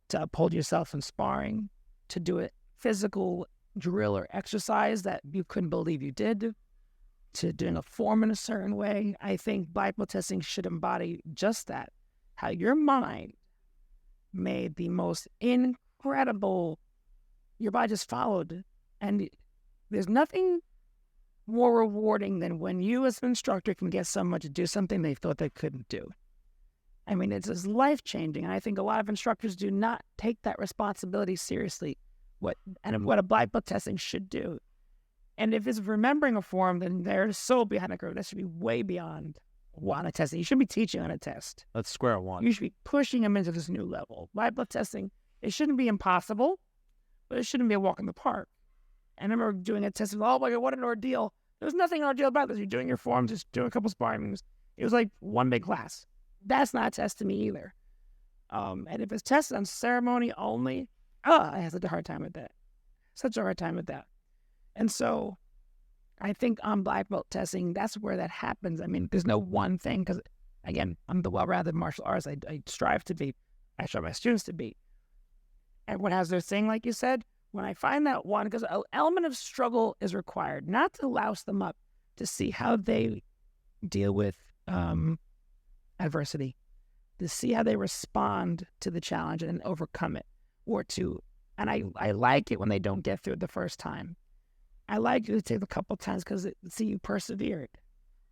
to uphold yourself in sparring, to do a physical drill or exercise that you couldn't believe you did, to doing a form in a certain way. I think black belt testing should embody just that, how your mind made the most incredible, your body just followed. And there's nothing more rewarding than when you as an instructor can get someone to do something they thought they couldn't do. I mean, it's just life-changing. And I think a lot of instructors do not take that responsibility seriously, what a black belt testing should do. And if it's remembering a form, then they're so behind the curve. That should be way beyond on a testing. You should be teaching on a test. That's square one. You should be pushing them into this new level. Black belt testing, it shouldn't be impossible, but it shouldn't be a walk in the park. And I remember doing a test, oh my God, what an ordeal. There's nothing ordeal about this. You're doing your forms, just doing a couple sparring moves. It was like one big class. That's not a test to me either. And if it's tested on ceremony only, I have such a hard time with that. Such a hard time with that. And so I think on black belt testing, that's where that happens. I mean, there's no one thing because, again, I'm the well-rounded martial artist I strive to be. I strive my students to be. Everyone has their thing, like you said. When I find that one, because an element of struggle is required, not to louse them up, to see how they deal with adversity, to see how they respond to the challenge and overcome it, and I like it when they don't get through it the first time. I like you to take a couple times because see you persevered.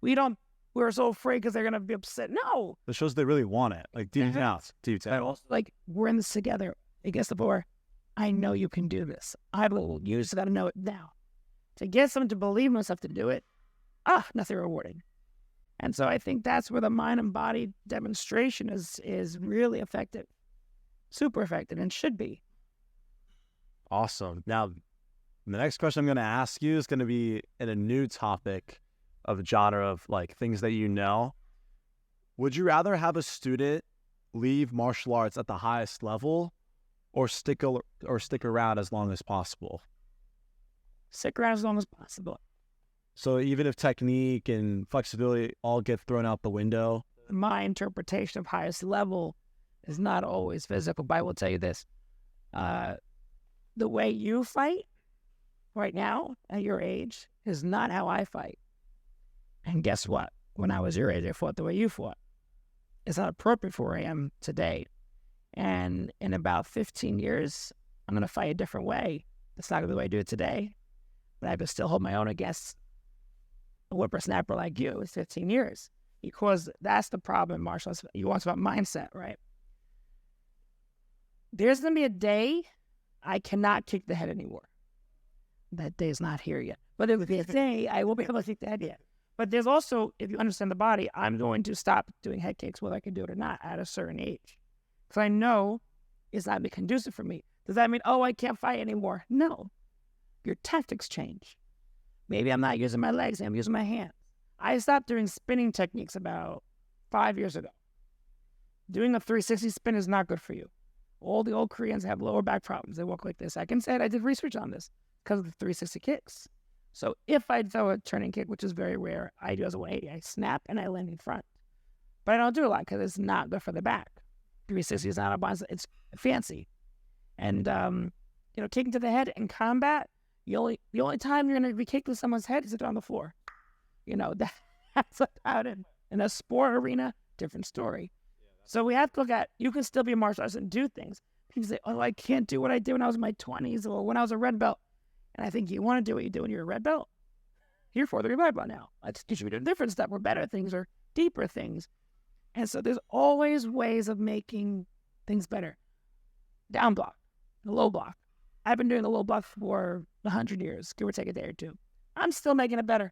We're so afraid because they're gonna be upset. No, It shows they really want it, like deep down. also, like, we're in this together. Against the board, I know you can do this. You just got to know it now. To get someone to believe in themselves to do it, nothing rewarding. And so I think that's where the mind and body demonstration is really effective, super effective, and should be. Awesome. Now, the next question I'm going to ask you is going to be in a new topic of the genre of like things that you know. Would you rather have a student leave martial arts at the highest level or stick around as long as possible? Stick around as long as possible. So even if technique and flexibility all get thrown out the window? My interpretation of highest level is not always physical, but I will tell you this. The way you fight right now at your age is not how I fight. And guess what? When I was your age, I fought the way you fought. It's not appropriate for where I am today. And in about 15 years, I'm going to fight a different way. That's not going to be the way I do it today. But I can still hold my own against a whippersnapper like you. It's 15 years. Because that's the problem in martial arts. You want about mindset, right? There's going to be a day I cannot kick the head anymore. That day is not here yet. But there will be a day I won't be able to kick the head yet. But there's also, if you understand the body, I'm going to stop doing head kicks, whether I can do it or not, at a certain age. Because I know it's not be conducive for me. Does that mean, I can't fight anymore? No. Your tactics change. Maybe I'm not using my legs, I'm using my hands. I stopped doing spinning techniques about 5 years ago. Doing a 360 spin is not good for you. All the old Koreans have lower back problems. They walk like this. I can say it. I did research on this because of the 360 kicks. So if I throw a turning kick, which is very rare, I do as a 180. I snap and I land in front. But I don't do a lot because it's not good for the back. 360 is not a bind. It's fancy. And, kicking to the head in combat, the only time you're going to be kicked with someone's head is if they're on the floor. That's about it. In a sport arena, different story. So we have to look at, you can still be a martial artist and do things. People say, I can't do what I did when I was in my 20s or when I was a red belt. And I think you want to do what you do when you're a red belt. You're for the red belt now. You should be doing different stuff or better things or deeper things. And so there's always ways of making things better. Down block, the low block. I've been doing the low block for 100 years, give or take a day or two. I'm still making it better.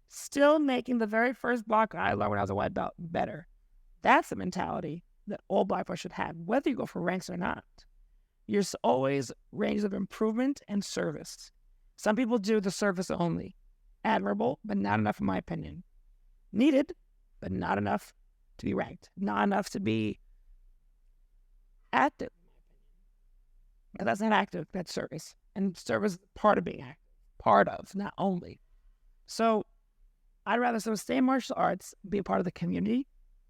Still making the very first block I learned when I was a white belt better. That's the mentality that all black belts should have, whether you go for ranks or not. There's always ranges of improvement and service. Some people do the service only. Admirable, but not enough in my opinion. Needed, but not enough to be ranked. Not enough to be active. But that's not active, that's service. And service is part of being active. Part of, not only. So I'd rather someone stay in martial arts, be a part of the community,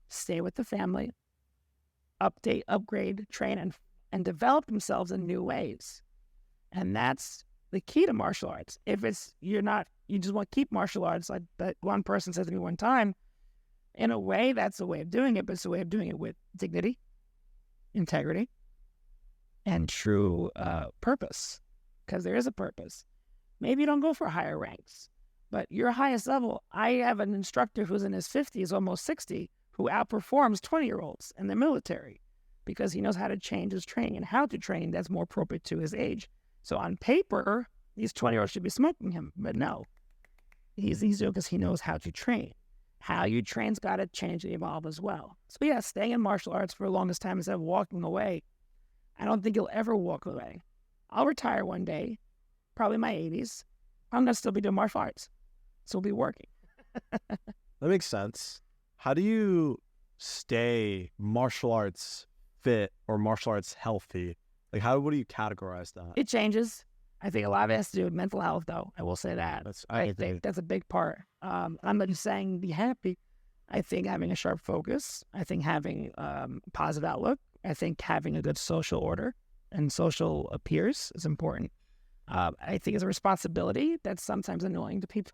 stay with the family, update, upgrade, train, and develop themselves in new ways. And that's the key to martial arts. If you just want to keep martial arts, like that one person said to me one time, in a way, that's a way of doing it, but it's a way of doing it with dignity, integrity, and true purpose, because there is a purpose. Maybe you don't go for higher ranks, but your highest level, I have an instructor who's in his 50s, almost 60, who outperforms 20-year-olds in the military because he knows how to change his training and how to train that's more appropriate to his age. So on paper, these 20-year-olds should be smoking him, but no. He's doing because he knows how to train. How you train's got to change and evolve as well. So yeah, staying in martial arts for the longest time instead of walking away. I don't think you'll ever walk away. I'll retire one day, probably in my 80s. I'm going to still be doing martial arts. So we'll be working. That makes sense. How do you stay martial arts fit or martial arts healthy? Like, what do you categorize that? It changes. I think a lot of it has to do with mental health, though. I will say that. I think that's a big part. I'm not just saying be happy. I think having a sharp focus, I think having positive outlook, I think having a good social order and social peers is important. I think it's a responsibility that's sometimes annoying to people,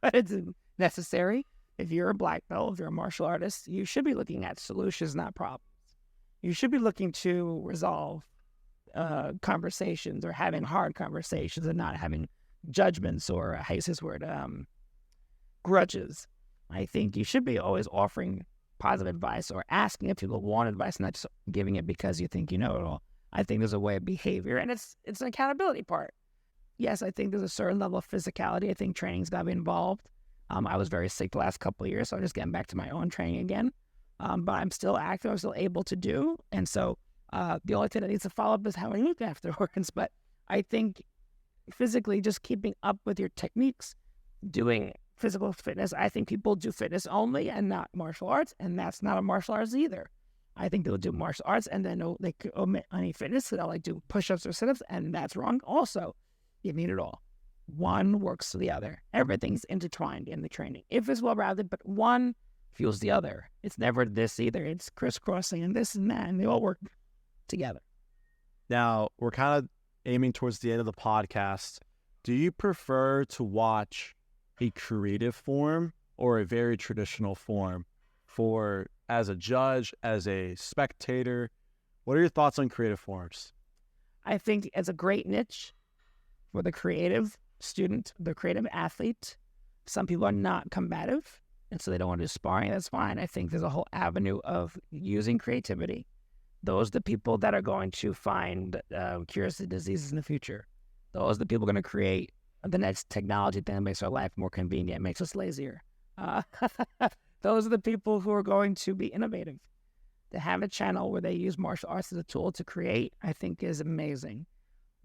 but it's necessary. If you're a black belt, if you're a martial artist, you should be looking at solutions, not problems. You should be looking to resolve conversations or having hard conversations and not having judgments or, how you say this word, grudges. I think you should be always offering positive advice or asking if people want advice, not just giving it because you think you know it all. I think there's a way of behavior, and it's an accountability part. Yes, I think there's a certain level of physicality. I think training's got to be involved. I was very sick the last couple of years, so I'm just getting back to my own training again. But I'm still active. I'm still able to do. And so the only thing that needs to follow up is how I look afterwards. But I think physically just keeping up with your techniques, doing physical fitness. I think people do fitness only and not martial arts, and that's not a martial arts either. I think they'll do martial arts and then they could omit any fitness, so they'll like do push-ups or sit-ups, and that's wrong also. You need it all. One works to the other. Everything's intertwined in the training. If it's well-rounded, but one fuels the other. It's never this either. It's crisscrossing and this and that, and they all work together. Now, we're kind of aiming towards the end of the podcast. Do you prefer to watch a creative form or a very traditional form for as a judge, as a spectator? What are your thoughts on creative forms? I think it's a great niche for the creative student, the creative athlete. Some people are not combative, and so they don't want to do sparring. That's fine. I think there's a whole avenue of using creativity. Those are the people that are going to find cures to diseases in the future. Those are the people going to create the next technology that makes our life more convenient, makes us lazier. Those are the people who are going to be innovative. To have a channel where they use martial arts as a tool to create, I think is amazing.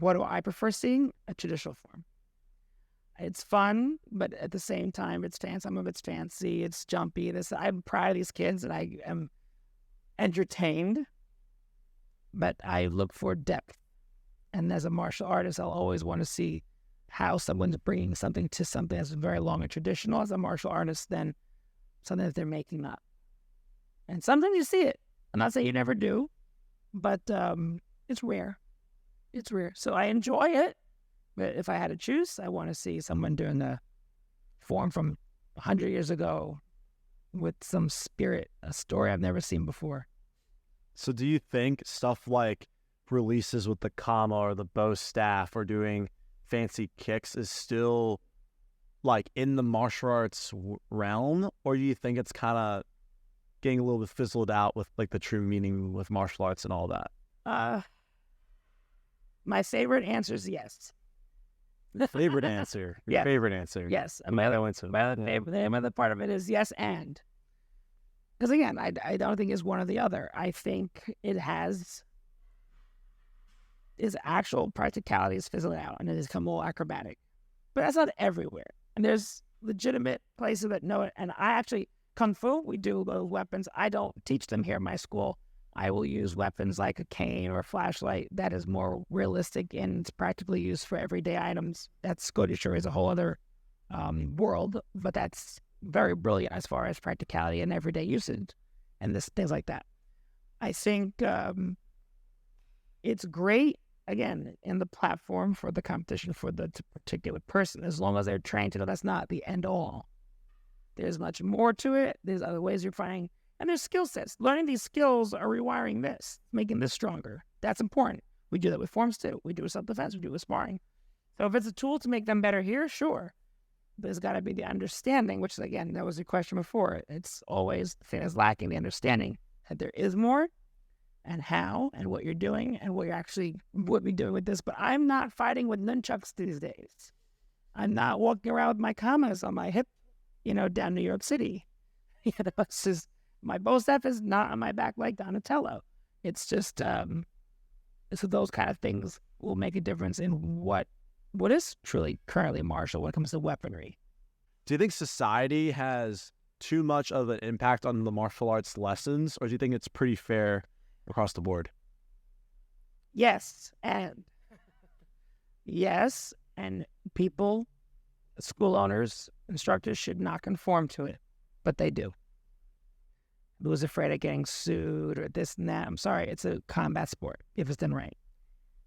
What do I prefer seeing? A traditional form. It's fun, but at the same time, it's fancy. Some of it's fancy, it's jumpy. I'm proud of these kids, and I am entertained, but I look for depth. And as a martial artist, I'll always want to see how someone's bringing something to something that's very long and traditional as a martial artist than something that they're making up. And sometimes you see it. I'm not saying you never do, but it's rare. It's rare. So I enjoy it. But if I had to choose, I want to see someone doing a form from 100 years ago with some spirit, a story I've never seen before. So do you think stuff like releases with the kama or the bow staff or doing fancy kicks is still like in the martial arts realm? Or do you think it's kind of getting a little bit fizzled out with like the true meaning with martial arts and all that? My favorite answer is yes. Favorite answer. Your favorite answer. Yes. And my other part of it is yes and. Because again, I don't think it's one or the other. I think it has its actual practicalities fizzled out and it has become more acrobatic. But that's not everywhere. And there's legitimate places that know it. And I actually, Kung Fu, we do weapons. I don't teach them here in my school. I will use weapons like a cane or a flashlight that is more realistic and it's practically used for everyday items. That's Scottish is a whole other world, but that's very brilliant as far as practicality and everyday usage and things like that. I think it's great, again, in the platform for the competition for the particular person, as long as they're trained to know that's not the end all. There's much more to it. There's other ways you're finding. And there's skill sets. Learning these skills are rewiring this, making this stronger. That's important. We do that with forms too. We do with self-defense. We do with sparring. So if it's a tool to make them better here, sure. But it's got to be the understanding, which again, that was the question before. It's always the thing is lacking the understanding that there is more and how and what you're doing and what you're actually would be doing with this. But I'm not fighting with nunchucks these days. I'm not walking around with my kamas on my hip, down New York City. It's just, my bow staff is not on my back like Donatello. It's just, so those kind of things will make a difference in what is truly currently martial when it comes to weaponry. Do you think society has too much of an impact on the martial arts lessons, or do you think it's pretty fair across the board? Yes, and Yes, and people, school owners, instructors should not conform to it, but they do. Who's afraid of getting sued or this and that? I'm sorry, it's a combat sport. If it's done right,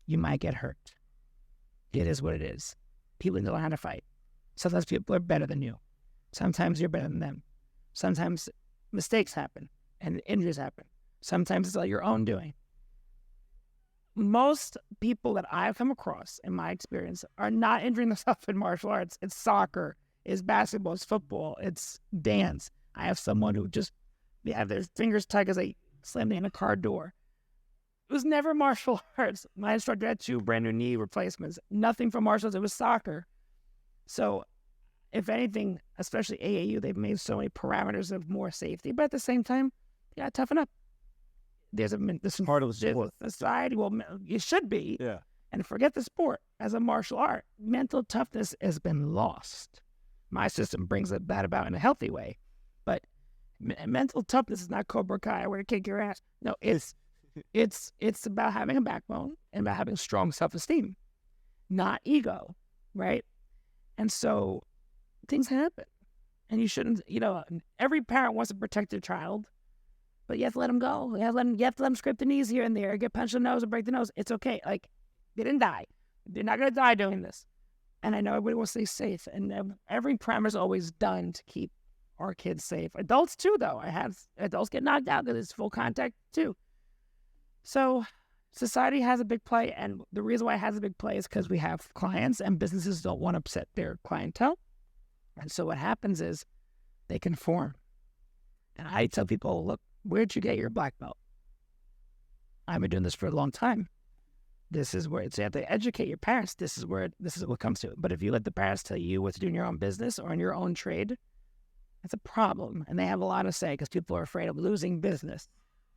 you might get hurt. It is what it is. People need to learn how to fight. Sometimes people are better than you. Sometimes you're better than them. Sometimes mistakes happen and injuries happen. Sometimes it's all your own doing. Most people that I've come across in my experience are not injuring themselves in martial arts. It's soccer, it's basketball, it's football, it's dance. I have someone who just have their fingers tight because they slammed in a car door. It was never martial arts. My instructor had 2 brand new knee replacements. Nothing from martial arts. It was soccer. So, if anything, especially AAU, they've made so many parameters of more safety. But at the same time, you got to toughen up. There's Part of the sport. Society. Well, it should be. Yeah. And forget the sport as a martial art. Mental toughness has been lost. My system brings that about in a healthy way, but mental toughness is not Cobra Kai where you kick your ass. No, it's about having a backbone and about having strong self-esteem, not ego, right? And so things happen, and you shouldn't. Every parent wants to protect their child, but you have to let them go. You have to let them scrape the knees here and there, get punched in the nose or break the nose. It's okay. Like, they didn't die. They're not going to die doing this. And I know everybody wants to stay safe, and every parameter is always done to keep our kids safe. Adults too, though. I had adults get knocked out because it's full contact too. So society has a big play, and the reason why it has a big play is because we have clients, and businesses don't want to upset their clientele. And so what happens is they conform. And I tell people, look, where'd you get your black belt? I've been doing this for a long time. This is where you have to educate your parents. This is what comes to it. But if you let the parents tell you what to do in your own business or in your own trade, that's a problem. And they have a lot to say because people are afraid of losing business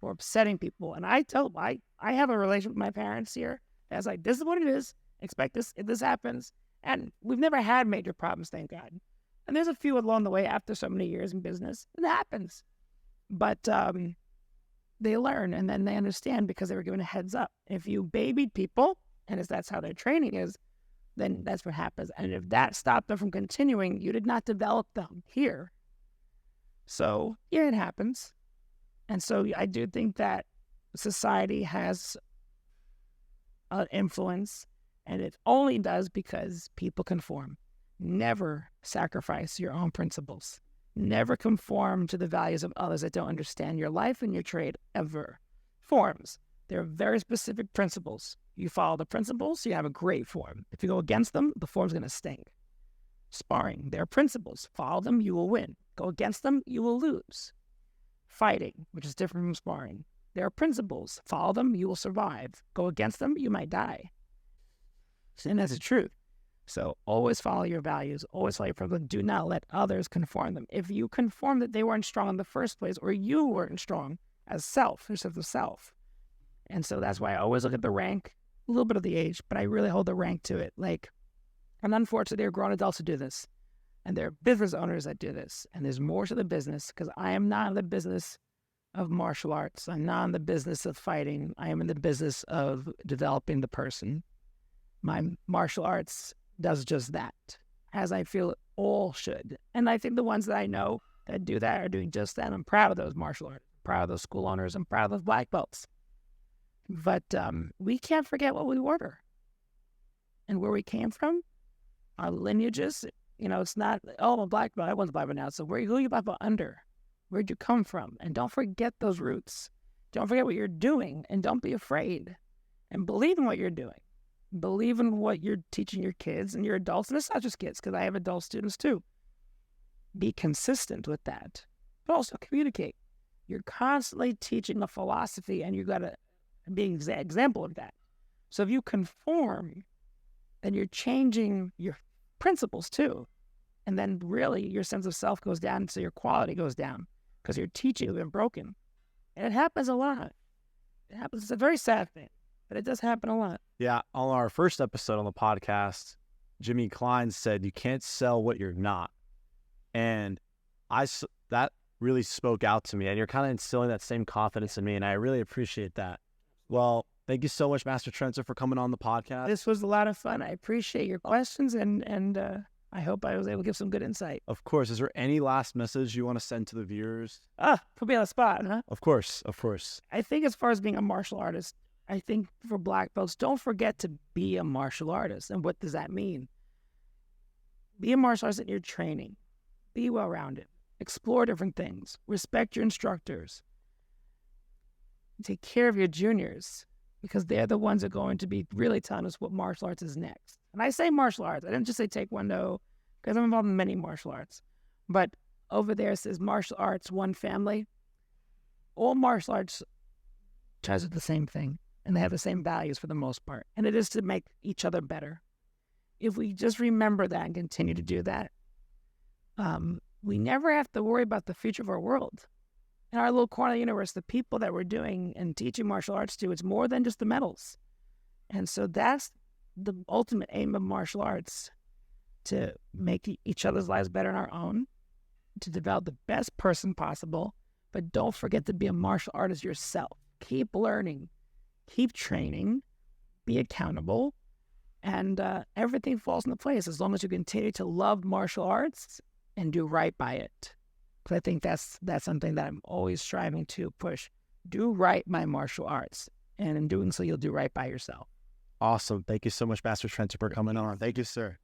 or upsetting people. And I tell them, I have a relationship with my parents here. That's like, this is what it is. Expect this if this happens. And we've never had major problems, thank God. And there's a few along the way after so many years in business. It happens. But they learn, and then they understand because they were given a heads up. If you babied people, and if that's how their training is, then that's what happens. And if that stopped them from continuing, you did not develop them here. So, yeah, it happens. And so I do think that society has an influence, and it only does because people conform. Never sacrifice your own principles. Never conform to the values of others that don't understand your life and your trade ever. Forms. There are very specific principles. You follow the principles, you have a great form. If you go against them, the form's going to stink. Sparring. There are principles. Follow them, you will win. Go against them, you will lose. Fighting, which is different from sparring. There are principles. Follow them, you will survive. Go against them, you might die. And that's the truth. So always follow your values, always follow your principles. Do not let others conform them. If you conform that they weren't strong in the first place, or you weren't strong as self, your sense of self. And so that's why I always look at the rank, a little bit of the age, but I really hold the rank to it. Like, and unfortunately, there are grown adults who do this, and there are business owners that do this. And there's more to the business, because I am not in the business of martial arts. I'm not in the business of fighting. I am in the business of developing the person. My martial arts does just that, as I feel it all should. And I think the ones that I know that do that are doing just that. I'm proud of those martial arts, I'm proud of those school owners, I'm proud of those black belts. But we can't forget what we were and where we came from. Our lineages, it's not, oh, I'm a black belt, I wasn't black belt now. So who are you black belt under? Where'd you come from? And don't forget those roots. Don't forget what you're doing, and don't be afraid. And believe in what you're doing. Believe in what you're teaching your kids and your adults. And it's not just kids, because I have adult students too. Be consistent with that, but also communicate. You're constantly teaching a philosophy, and you got to be an example of that. So if you conform, then you're changing your principles too. And then really your sense of self goes down, so your quality goes down because your teaching has been broken. And it happens a lot. It happens. It's a very sad thing, but it does happen a lot. Yeah, on our first episode on the podcast, Jimmy Klein said you can't sell what you're not. And that really spoke out to me. And you're kind of instilling that same confidence in me, and I really appreciate that. Well, Thank you so much, Master Trento, for coming on the podcast. This was a lot of fun. I appreciate your questions, and I hope I was able to give some good insight. Of course. Is there any last message you want to send to the viewers? Put me on the spot, huh? Of course. Of course. I think as far as being a martial artist, I think for black belts, don't forget to be a martial artist. And what does that mean? Be a martial artist in your training. Be well-rounded. Explore different things. Respect your instructors. Take care of your juniors, because they're the ones that are going to be really telling us what martial arts is next. And I say martial arts. I didn't just say Taekwondo, because I'm involved in many martial arts. But over there it says martial arts, one family. All martial arts tries to do the same thing, and they have the same values for the most part. And it is to make each other better. If we just remember that and continue to do that, we never have to worry about the future of our world. In our little corner of the universe, the people that we're doing and teaching martial arts to, it's more than just the medals. And so that's the ultimate aim of martial arts, to make each other's lives better than our own, to develop the best person possible. But don't forget to be a martial artist yourself. Keep learning, keep training, be accountable, and everything falls into place as long as you continue to love martial arts and do right by it. Because I think that's something that I'm always striving to push. Do right by martial arts, and in doing so, you'll do right by yourself. Awesome. Thank you so much, Master Trento, for coming on. Thank you, sir.